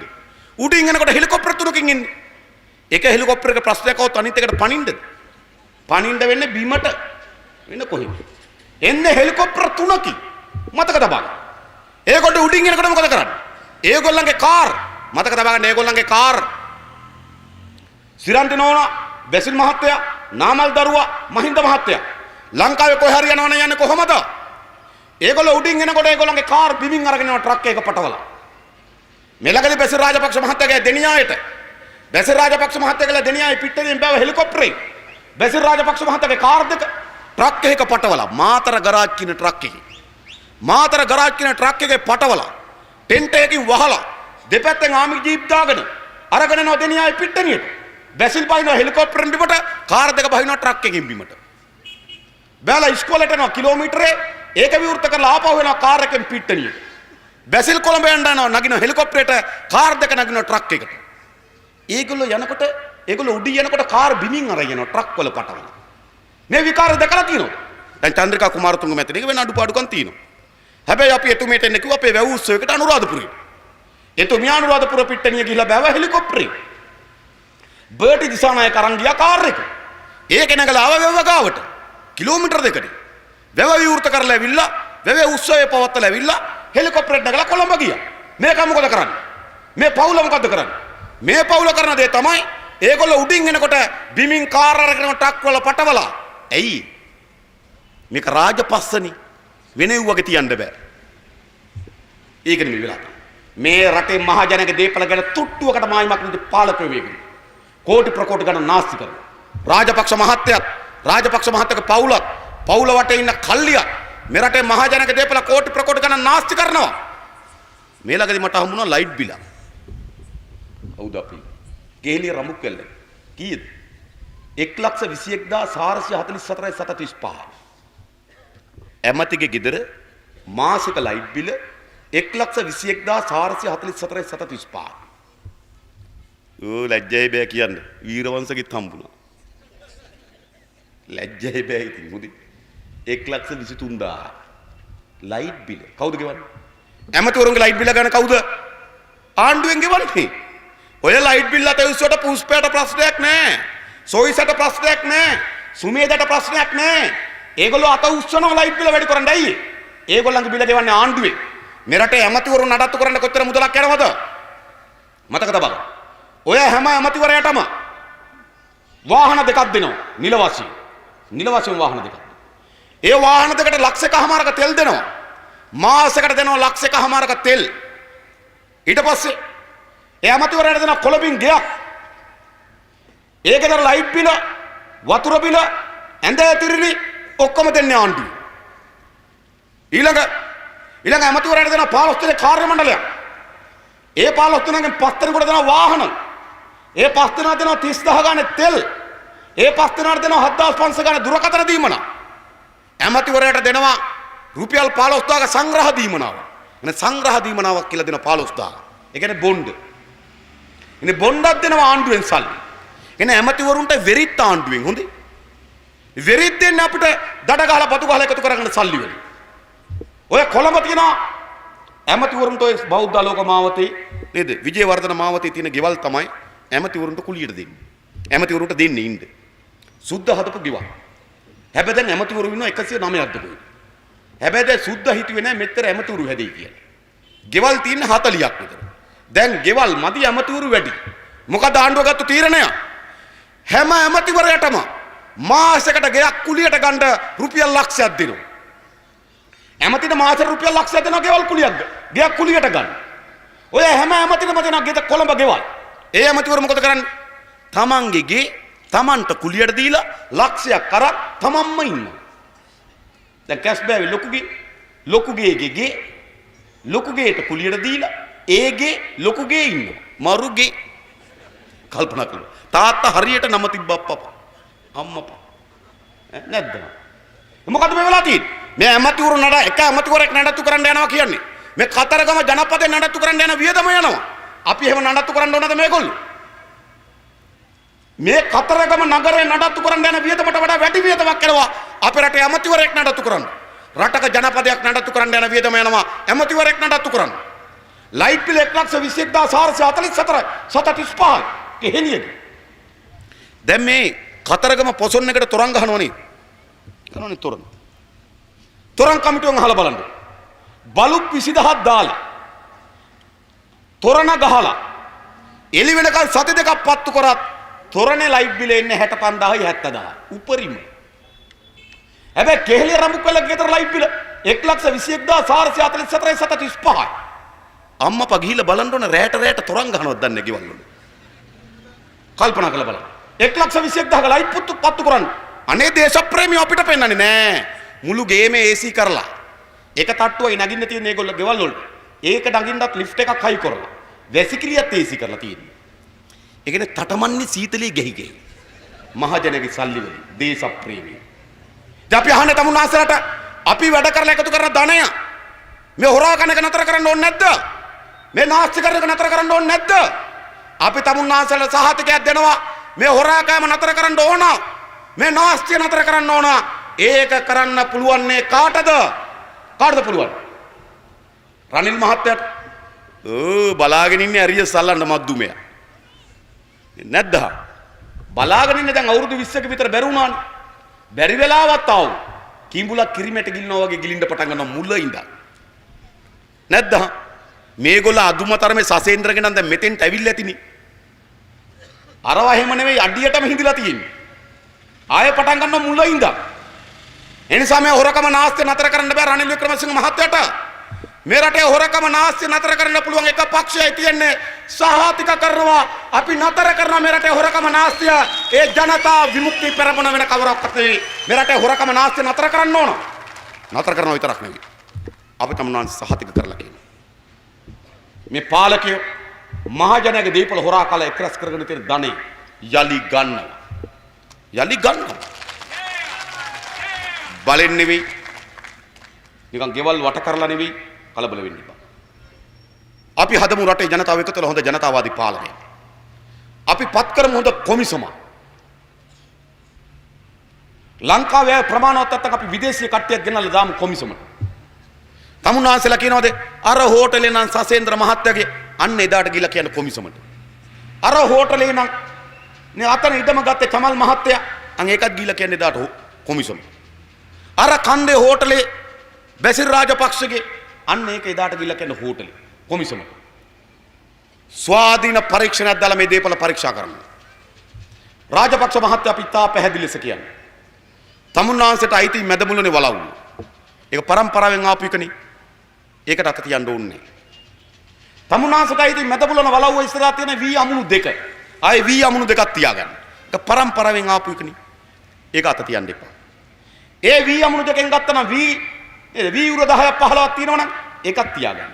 Speaker 1: උඩින් යනකොට හෙලිකොප්ටර් 3කින් එන්නේ. එක හෙලිකොප්ටර් එක ප්‍රශ්නයක් આવොත් අනිත් එකට පනින්නද? පනින්න වෙන්නේ බිමට. වෙන කොහෙද? එන්නේ හෙලිකොප්ටර් 3කින්. මතක තබා ගන්න. ඒගොල්ලෝ උඩින් යනකොට මොකද කරන්නේ? ඒගොල්ලන්ගේ කාර් මතක තබා ගන්න. ඒගොල්ලන්ගේ කාර් සිරන්ති නෝනා බැසිල් මහත්තයා නාමල් දරුවා මහින්ද මහත්තයා ලංකාවේ කොහේ හරි යනවනම් යන්නේ කොහමද? ඒගොල්ලෝ උඩින් එනකොට ඒගොල්ලන්ගේ කාර් බිමින් අරගෙන යන ට්‍රක් එක පටවලා මෙලගලි බැසිල් රාජපක්ෂ මහත්තයාගේ දෙණියායට බැසිල් රාජපක්ෂ මහත්තයාගේ දෙණියායි පිටතෙන් බැව හෙලිකොප්ටරේ බැසිල් රාජපක්ෂ මහත්තයාගේ කාර් දෙක ට්‍රක් එකක පටවලා මාතර ගරාජ් කියන ට්‍රක් එකේ මාතර ගරාජ් කියන ට්‍රක් එකේ පටවලා ටෙන්ට් එකකින් වහලා දෙපැත්තෙන් ආමි ජීප් දාගෙන අරගෙන යනවා දෙණියායි පිටතෙනියට බැසිල් බහිනවා හෙලිකොප්ටරෙන් බිමට කාර් දෙක බහිනවා ට්‍රක් එකකින් බිමට බැලලා ඉස්කෝලේට යනවා කිලෝමීටරේ ඒක විවෘත කරලා ආපහු වෙනවා කාර් එකෙන් පිටතෙනියට බැසිල් කොළඹ යන්න යනවා නගින හෙලිකොප්ටරේට කාර් දෙක නගින ට්‍රක් එකට ඒගොල්ලෝ යනකොට ඒගොල්ලෝ උඩින් යනකොට කාර් බිමින් අරගෙන යනවා ට්‍රක් වල පටවලා මේ විකාර දැකලා තියෙනවා දැන් චන්ද්‍රිකා කුමාරතුංග මැතිණියක වෙන අඩුපාඩුකම් තියෙනවා හැබැයි අපි එතුමියට එන්න කිව්වා අපේ වැව් උත්සවයකට අනුරාධපුරේ එතුමිය අනුරාධපුර පිටතෙනිය ගිහිල්ලා බැව හෙලිකොප්ටරේ බර්ටි දිසානායක අරන් ගියා කාර් එක ඒක නැගලා ආව වැව ගාවට කිලෝමීටර් දෙකකට වැව විවෘත කරලා ඇවිල්ලා වැවේ උත්සවය පවත්වලා ඇවිල්ලා හෙලිකොප්ටරෙන් නැගලා කොළඹ ගියා මේක මොකද කරන්නේ මේ පවුල මොකද කරන්නේ මේ පවුල කරන දේ තමයි ඒගොල්ලෝ උඩින් එනකොට බිමින් කාර් අරගෙන ට්‍රක් වල පටවලා ඇයි මේක රාජපස්සනි වෙනෙව් වගේ තියන්න බෑ ඒක නෙමෙයි වෙලා මේ රටේ මහජනක දීපල ගැන තුට්ටුවකට මායිමක් නෙද පාලකයෝ වේගෙන කෝටි ප්‍රකෝටි ගණන් නාස්ති කරනවා රාජපක්ෂ මහත්තයත් රාජපක්ෂ මහත්තයාගේ පවුල වටේ ඉන්න කල්ලිය මේ රටේ මහජනක දේපල කෝටි ප්‍රකෝටි ගණන් නාස්ති කරනවා. මේ ළඟදී මට හම්බුණා ලයිට් බිල. කවුද අපි? කේලිය රඹුක්කෙල්ල. කීයද? 1,21,444.735. ඇමතිගේ ගෙදර මාසික ලයිට් බිල 1,21,444.735. ලැජ්ජයි බෑ කියන්න. වීරවංශගෙත් හම්බුණා. ලැජ්ජයි බෑ ඉතින් මුදි. 1,23,000 ලයිට් බිල. කවුද ගෙවන්නේ? ඇමතිවරුන්ගේ ලයිට් බිල ගන්න කවුද? ආණ්ඩුවෙන් ගෙවන්නේ. ඔය ලයිට් බිල් අත උස්සට පුස්පයට ප්‍රශ්නයක් නෑ. සොයිසට ප්‍රශ්නයක් නෑ. සුමේදට ප්‍රශ්නයක් නෑ. ඒගොල්ලෝ අත උස්සනවා ලයිට් බිල වැඩි කරන්න. ඇයි? ඒගොල්ලන්ගේ බිල ගෙවන්නේ ආණ්ඩුවේ. මේ රටේ ඇමතිවරු නඩත්තු කරන්න කොච්චර මුදලක් යනවද? මතක තබන්න. ඔය හැම ඇමතිවරයටම වාහන දෙකක් දෙනවා. නිල වශයෙන් වාහන දෙකක්. ඒ වාහන දෙකට ලක්ෂයකමාරක තෙල් දෙනවා. මාසයකට දෙනවා ලක්ෂයකමාරක තෙල්. ඊට පස්සේ ඒ ඇමතිවරයාට දෙනවා කොළඹින් ගෙයක්. ඒකේතර ලයිට් බිල, වතුර බිල, ඇඳ ඇතිරිලි ඔක්කොම දෙන්නේ ආණ්ඩුව. ඊළඟ ඇමතිවරයාට දෙනවා 15 දෙනෙක් කාර්ය මණ්ඩලයක්. ඒ 15 දෙනාගෙන් 5 දෙනෙකුට දෙනවා වාහන. ඒ 5 දෙනා දෙනවා 30000 ගානේ තෙල්. ඒ 5 දෙනාට දෙනවා 7500 ගානේ දුරකථන දීමන. ඇමතිවරයාට දෙනවා රුපියල් 15000 සංග්‍රහ දීමනාව. එනේ සංග්‍රහ දීමනාවක් කියලා දෙනවා 15000. ඒ කියන්නේ බොන්ඩ්. එනේ බොන්ඩක් දෙනවා ආණ්ඩුවෙන් සල්ලි. එනේ ඇමතිවරුන්ට වෙරිත් ආණ්ඩුවෙන් හොඳේ. වෙරිත් දෙන්නේ අපිට දඩ ගහලා බතු ගහලා එකතු කරගෙන සල්ලි වලින්. ඔය කොළඹ තියෙනවා ඇමතිවරුන්ට ඔය බෞද්ධ ආලෝක මාවතේ නේද? විජේවර්ධන මාවතේ තියෙන ගෙවල් තමයි ඇමතිවරුන්ට කුලියට දෙන්නේ. ඇමතිවරුන්ට දෙන්නේ ඉන්න. සුද්ධ හදපු ගෙවල්. හැබැයි දැන් ඇමතිවරු ඉන්නවා 109ක් දුකේ. හැබැයි දැන් සුද්ධ හිතුවේ නැහැ මෙතර ඇමතිවරු හැදෙයි කියලා. ගෙවල් තියෙන 40ක් විතර. දැන් ගෙවල් මදි ඇමතිවරු වැඩි. මොකද ආණ්ඩුව ගත්ත තීරණය? හැම ඇමතිවරයටම මාසයකට ගෙයක් කුලියට ගන්න රුපියල් ලක්ෂයක් දෙනවා. ඇමතිට මාසෙට රුපියල් ලක්ෂයක් දෙනවා ගෙයක් කුලියට ගන්න. ඔය හැම ඇමතිටම දෙනවා ගෙද කොළඹ ගෙවල්. ඒ ඇමතිවරු මොකද කරන්නේ? තමන්ගේ ගේ තමන්ට කුලියට දීලා ලක්ෂයක් කරක් තමන්ම ඉන්නවා. දැන් කැෂ් බෑවේ ලොකු ගේට කුලියට දීලා ඒගේ ලොකු ගේ ඉන්නවා. මරු ගේ කල්පනා කරලා තාත්තා හරියට නම තිබ්බප්පා අම්මපා නැද්ද? මොකද මේ වෙලා තියෙන්නේ? මේ ඇමතිවරු එක ඇමතිවරයෙක් නඩත්තු කරන්න යනවා කියන්නේ. මේ කතරගම ජනපදේ නඩත්තු කරන්න යන වියදම යනවා. අපි එහෙම නඩත්තු කරන්න ඕනද මේගොල්ලෝ? මේ කතරගම නගරේ නඩත්තු කරන්න යන වියදමට වඩා වැඩි වියදමක් කරනවා අපේ රටේ ඇමතිවරයෙක් නඩත්තු කරන්න. රටක ජනපදයක් නඩත්තු කරන්න යන වියදම යනවා ඇමතිවරයෙක් නඩත්තු කරන්න. ලයිට් බිල 1,21,444.735 කෙහෙලියද? දැන් මේ කතරගම පොසොන් එකට තොරන් ගහනවා නේද? කරනවනේ තොරන්. තොරන් කමිටුවෙන් අහලා බලන්න. බලුක් 20000ක් දාලා තොරණ ගහලා එළි වෙනකන් සති දෙකක් පත්තු කරත් තොරණේ ලයිට් බිල එන්නේ 65000යි 70000යි උපරිම. හැබැයි කෙහෙලිය රඹුක්වල ගෙදර ලයිට් බිල 1,21,444.735. අම්මපා ගිහිල්ලා බලන්න ඕන රැට තොරන් ගහනවද දන්නේ ගෙවල් වල. කල්පනා කරලා බලන්න. 1,21,000 ලයිට් පත්තු කරන්න. අනේ දේශප්‍රේමිය අපිට පෙන්නන්නේ නෑ. මුළු ගේම AC කරලා. එක තට්ටුවයි නගින්න තියෙන ඒගොල්ලෝ ගෙවල් වල. ඒක නගින්නත් ලිෆ්ට් එකක් හයි කරලා. වැසිකිළියත් AC කරලා තියෙනවා. ඒ කියන්නේ තටමන්නේ සීතලේ ගෙහි. මහජනගේ සල්ලි වලින් දේශප්‍රේමිය. දැන් අපි අහන්නේ තමුන්නාසලට අපි වැඩ කරලා එකතු කරන ධනය මේ හොරා කන එක නතර කරන්න ඕනේ නැද්ද? මේ නාස්ති කරන එක නතර කරන්න ඕනේ නැද්ද? අපි තමුන්නාසලට සහතිකයක් දෙනවා මේ හොරා කෑම නතර කරන්න ඕන. මේ නාස්තිය නතර කරන්න ඕන. ඒක කරන්න පුළුවන් කාටද? කාටද පුළුවන්? රනිල් මහත්තයාට. බලාගෙන ඉන්නේ අරිය සල්ලන්න මද්දුමයා. නැද්ද? බලාගෙන ඉන්නේ දැන් අවුරුදු 20ක විතර බැරි වුණානේ. බැරි වෙලාවත් ආව. කිඹුලක් කිරිමැට ගිලිනවා වගේ ගිලින්න පටන් ගන්නවා මුල ඉඳන්. නැද්ද? මේගොල්ල අදුමතරමේ සසේන්ද්‍රගෙන දැන් මෙතෙන්ට ඇවිල්ලා ඇතිනේ. අරවා එහෙම නෙවෙයි අඩියටම හිඳිලා තියෙන්නේ. ආයෙ පටන් ගන්නවා මුල ඉඳන්. එනිසා මේ හොරකම නාස්ති නතර කරන්න බෑ රනිල් වික්‍රමසිංහ මහත්තයාට. මේ රටේ හොරකම නාස්ති නතර කරන්න පුළුවන් එක පක්ෂයයි තියෙන්නේ සහාතික කරනවා අපි නතර කරනවා මේ රටේ හොරකම නාස්තිය ඒ ජනතා විමුක්ති පෙරමුණ වෙන කවරක්වත් නෙවෙයි මේ රටේ හොරකම නාස්තිය නතර කරන්න ඕන නතර කරනවා විතරක් නෙවෙයි අපි තමුන්නාන් සහාතික කරලා කියනවා මේ පාලකයෝ මහජනයාගේ දීපල හොරා කාලා එක්රස් කරගෙන තියෙන ධනෙ යලි ගන්නවා බලෙන් නෙවෙයි නිකන් ගෙවල් වට කරලා නෙවෙයි කලබල වෙන්න එපා අපි හදමු රටේ ජනතාව එකතු වෙලා හොඳ ජනතාවාදී පාලනය අපි පත් කරමු හොඳ කොමිසම ලංකාවේ ප්‍රමාණවත් නැත්නම් අපි විදේශීය කට්ටියක් ගෙනල්ලා දාමු කොමිසමට තමුන්නාන්සලා කියනවාද අර හෝටලේ නම් සසේන්ද්‍ර මහත්තයාගේ අන්න එදාට ගිහලා කියන කොමිසමට අර හෝටලේ නම් නේ අතන ඉඩම ගත්තේ කමල් මහත්තයා අන් ඒකත් ගිහලා කියන්නේ එදාට කොමිසම අර කන්දේ හෝටලේ බැසිල් රාජපක්ෂගේ අන්න ඒක එදාට ගිහලා කියන හෝටලේ කොමිසමට ස්වාධීන පරීක්ෂණයක් දාලා මේ දේපල පරීක්ෂා කරනවා රාජපක්ෂ මහත්තයා අපි තා පැහැදිලි ලෙස කියන්නේ තමුන්නාන්සට අයිති මැදමුලනේ වලව්ව ඒක පරම්පරාවෙන් ආපු එකනේ ඒකට අත තියන්න ඕනේ තමුන්නාන්සට අයිති මැදමුලන වලව්ව ඉස්සරහා තියෙන වී අමුණු දෙක ආයේ වී අමුණු දෙකක් තියාගන්න ඒක පරම්පරාවෙන් ආපු එකනේ ඒක අත තියන්න එපා ඒ වී අමුණු දෙකෙන් ගත්තම වී උර 10ක් 15ක් තියෙනවනම් ඒකත් තියාගන්න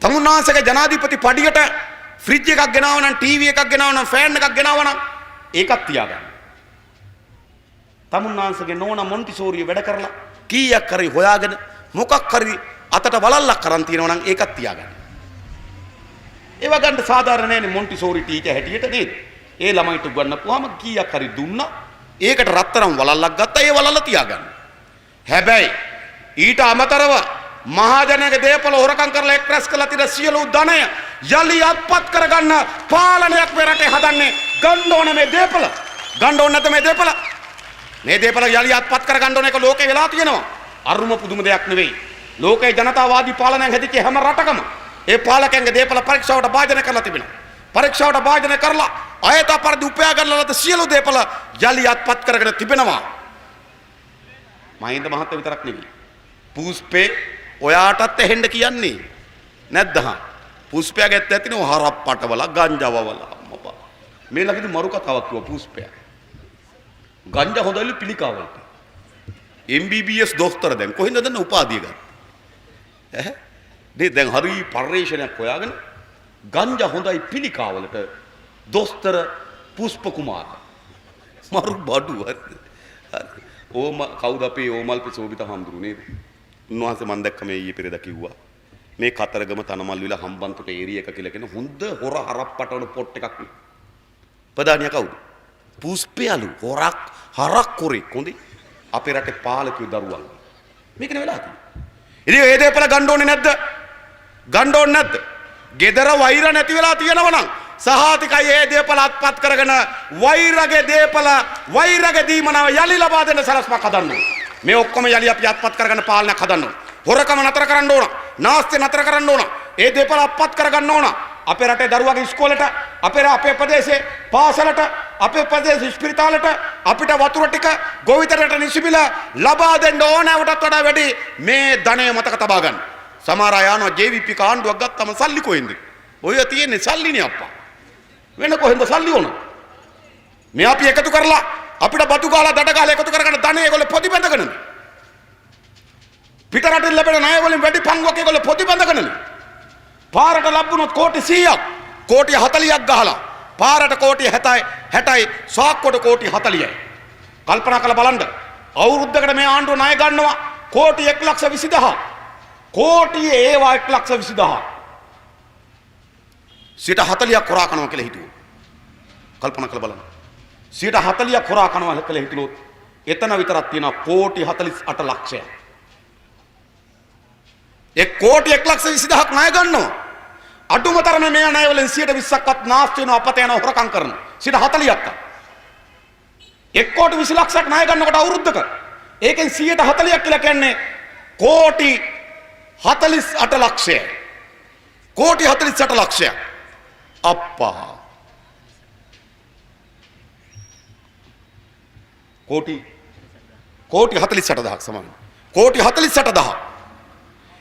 Speaker 1: තමුන්නාන්සගේ ජනාධිපති පඩියට ෆ්‍රිජ් එකක් ගෙනාවනම් ටීවී එකක් ගෙනාවනම් ෆෑන් එකක් ගෙනාවනම් ඒකත් තියාගන්න තමුන්නාන්සගේ නෝනා මොන්ටිසෝරිය වැඩ කරලා කීයක් හරි හොයාගෙන මොකක් හරි අතට වලල්ලක් කරන් තියෙනවා නම් ඒකත් තියාගන්න. ඒව ගන්න සාධාරණ නෑනේ මොන්ටිසෝරි ටීචර් හැටියට නේද? ඒ ළමයිට උගන්වපුවාම කීයක් හරි දුන්නා. ඒකට රත්තරන් වලල්ලක් ගත්තා. ඒ වලල්ල තියාගන්න. හැබැයි ඊට අමතරව මහජනයාගේ දේපල හොරකම් කරලා එක්රැස් කරලා තියෙන සියලු ධනය යලි අත්පත් කරගන්න පාලනයක් මේ රටේ හදන්නේ ගන්න ඕනේ මේ දේපල. ගන්න ඕනේ නැත්නම් මේ දේපල මේ දේපල යලි අත්පත් කරගන්න ඕන එක ලෝකේ වෙලා තියෙනවා. අරුම පුදුම දෙයක් නෙවෙයි. ලෝකේ ජනතාවාදී පාලනයක් හැදිච්ච හැම රටකම ඒ පාලකයන්ගේ දේපල පරීක්ෂාවට භාජනය කරලා තිබෙනවා. පරීක්ෂාවට භාජනය කරලා ආයත පරිදි උපයා ගන්නලද සියලු දේපල යලි අත්පත් කරගෙන තිබෙනවා. මහින්ද මහත්තයා විතරක් නෙවෙයි. පුස්පේ ඔයාටත් ඇහෙන්න කියන්නේ නැද්ද? පුස්පයාගෙත් ඇතිනේ හරප්පටවල ගංජාවවල අම්මපා. මේ ළඟදී මරු කතාවක් කිව්වා පුස්පයා. ගංජා හොඳයිලු පිළිකාවලට. MBBS දොස්තර දැන් කොහෙන්ද දන්න උපාධිය ගන්න? ඈ දැන් හරි පරිශ්‍රණයක් හොයාගෙන ගංජා හොඳයි පිළිකාවලට දොස්තර පුෂ්ප කුමාර. මරු බඩු හරි. ඕම කවුද අපේ ඕමල්පේ සෝබිත හම්දුරු නේද? උන්වහන්සේ මම දැක්ක මේ ඊයේ පෙරේදා කිව්වා. මේ කතරගම තනමල් විල හම්බන්තොට ඒරියා එක කියලා කියන හොඳ හොර හරප්පටවල පොට් එකක් නේ. ප්‍රධානියා කවුද? පුස්පයලු හොරක් හරක් කුරෙක් හොඳේ අපේ රටේ පාලකයෝ දරුවන් මේකනේ වෙලා තියෙන්නේ ඉතින් ඒ දේපල ගන්න ඕනේ නැද්ද ගන්න ඕනේ නැද්ද gedara වෛර නැති වෙලා තියෙනවා නම් සහාතිකයි ඒ දේපල අත්පත් කරගෙන වෛරගේ දේපල වෛරගේ දීමනාව යලි ලබා දෙන්න සලස්මක් හදන්න ඕනේ මේ ඔක්කොම යලි අපි අත්පත් කරගෙන පාලනයක් හදන්න ඕනේ හොරකම නතර කරන්න ඕන නාස්තිය නතර කරන්න ඕන ඒ දේපල අත්පත් කරගන්න ඕන අපේ රටේ දරුවගේ ඉස්කෝලේට අපේ ප්‍රදේශයේ පාසලට අපේ ප්‍රදේශ ස්පිරිතාලට අපිට වතුර ටික ගොවිතැනට නිසිබිල ලබා දෙන්න ඕනෑවටත් වඩා වැඩි මේ ධනය මතක තබා ගන්න. සමහර අය යනවා JVP කාණ්ඩුවක් ගත්තම සල්ලි කොහෙන්ද? ඔය තියෙන්නේ සල්ලිනේ අප්පා. වෙන කොහෙන්ද සල්ලි ඕන? මේ අපි එකතු කරලා අපිට බතු ගාලා දඩ ගාලා එකතු කරගන්න ධනය ඒගොල්ලෝ පොඩි බඳගෙනද? පිට රටින් ලැබෙන ණය වලින් වැඩි පංගුවක් ඒගොල්ලෝ පොඩි බඳගෙනද? පාරට ලැබුණොත් කෝටි 100ක් කෝටි 40ක් ගහලා පාරට කෝටි 60යි සාක්කුවට කෝටි 40යි කල්පනා කරලා බලන්න අවුරුද්දකට මේ ආණ්ඩුව ණය ගන්නවා කෝටි 1,20,000 කෝටි ඒවා 1,20,000 40ක් හොරා කරනවා කියලා හිතුවා කල්පනා කරලා බලන්න 40ක් හොරා කරනවා කියලා හිතුනොත් එතන විතරක් තියෙනවා කෝටි 48 ලක්ෂයක් ඒ කෝටි 1,20,000ක් ණය ගන්නවා අඩුම තරමේ මේ ණය වලින් 120ක්වත් නාස්ති වෙන අපත යන හොරකම් කරන 40ක් එක් කෝටි 20 ලක්ෂයක් ණය ගන්නකොට අවුරුද්දක ඒකෙන් 140ක් කියලා කියන්නේ කෝටි 48 ලක්ෂය කෝටි 48 ලක්ෂය අප්පා කෝටි 48000ක් සමාන කෝටි 48000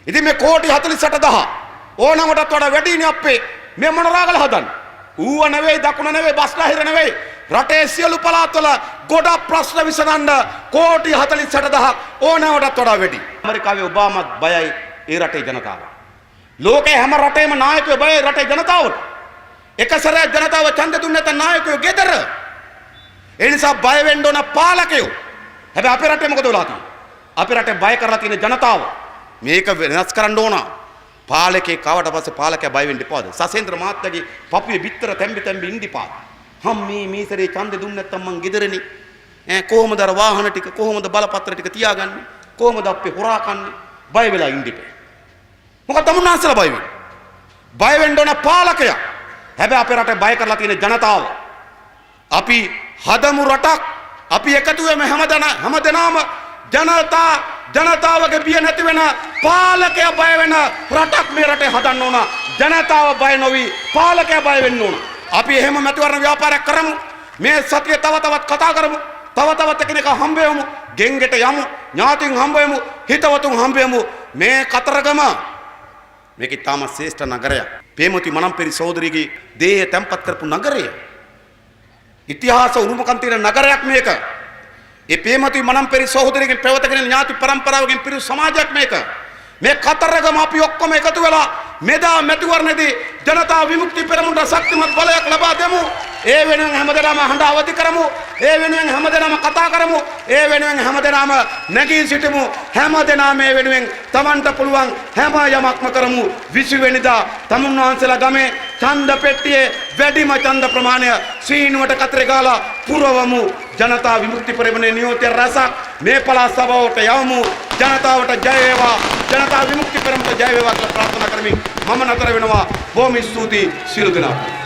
Speaker 1: ඉතින් මේ කෝටි 48000 ඕනමටත් වඩා වැඩිනේ අපේ මේ මොනරාගල හදන්නේ. ඌව නෙවෙයි දකුණ නෙවෙයි බස්නාහිර නෙවෙයි. රටේ සියලු පළාත්වල ගොඩක් ප්‍රශ්න විසඳන්න කෝටි 46000ක් ඕනෑමටත් වඩා වැඩි. ඇමරිකාවේ ඔබාමත් බයයි ඒ රටේ ජනතාව. ලෝකේ හැම රටේම නායකයෝ බයයි රටේ ජනතාවට. එක සැරයක් ජනතාව ඡන්ද දුන්නේ නැත්නම් නායකයෝ ගෙදර. ඒ නිසා බය වෙන්න ඕන පාලකයෝ. හැබැයි අපේ රටේ මොකද වෙලා තියෙන්නේ? අපේ රටේ බය කරලා තියෙන ජනතාව. මේක වෙනස් කරන්න ඕන. පාලකේ කවට පස්සේ පාලකයා බය වෙන්න එපාද? සසේන්ද්‍ර මහත්තයාගේ පපුවේ බිත්තර තැම්බි ඉඳිපාද? මේ සැරේ ඡන්ද දුන්නේ නැත්නම් මං ගෙදරනේ. කොහොමද අර වාහන ටික කොහොමද බලපත්‍ර ටික තියාගන්නේ? කොහොමද අපි හොරා කන්නේ? බය වෙලා ඉඳිපේ. මොකද තමුන්නාන්සලා බය වෙන්නේ? බය වෙන්න ඕන පාලකයා. හැබැයි අපේ රටේ බය කරලා තියෙන ජනතාව. අපි හදමු රටක්. අපි එකතු වෙමු හැමදෙනාම ජනතාවගේ බිය නැති වෙන පාලකයා බය වෙන රටක් මේ රටේ හදන්න ඕන. ජනතාව බය නොවි පාලකයා බය වෙන්න ඕන. අපි එහෙම මැතිවරණ ව්‍යාපාරයක් කරමු. මේ සතිය තව තවත් කතා කරමු. තව තවත් එකිනෙක හම්බ වෙමු. ගෙන්ගෙට යමු. ඥාතින් හම්බ වෙමු. හිතවතුන් හම්බ වෙමු. මේ කතරගම මේක තාම ශ්‍රේෂ්ඨ නගරයක්. පේමති මනම්පෙරි සහෝදරියගේ දේහය තැන්පත් කරපු නගරය. ඉතිහාස උරුමකම් තියෙන නගරයක් මේක. ඒ පේමති මනම්පෙරි සහෝදරියගේ පැවතගෙන ඥාති පරම්පරාවකින් පිරි සමාජයක් මේක. මේ කතරගම අපි ඔක්කොම එකතු වෙලා මෙදා මැතිවරණයේදී ජනතා විමුක්ති පෙරමුණට ශක්තිමත් බලයක් ලබා දෙමු. ඒ වෙනුවෙන් හැමදෙනාම හඬ අවදි කරමු. ඒ වෙනුවෙන් හැමදෙනාම කතා කරමු. ඒ වෙනුවෙන් හැමදෙනාම නැගී සිටමු. හැමදෙනාම මේ වෙනුවෙන් Tamanට පුළුවන් හැම යමක්ම කරමු. 20 වෙනිදා තමුන්වහන්සේලා ගමේ ඡන්ද පෙට්ටියේ වැඩිම ඡන්ද ප්‍රමාණය සීනුවට කතරේ ගාලා පුරවමු. ජනතා විමුක්ති පෙරමුණේ නියෝජ්‍ය රසක් මේ පළාත් සභාවට යවමු. ජනතාවට ජය වේවා. ජනතා විමුක්ති පෙරමුණට ජය වේවා කියලා ප්‍රාර්ථනා කරමින් මම නතර වෙනවා. බොහොම ස්තුතියි සියලු දෙනාට.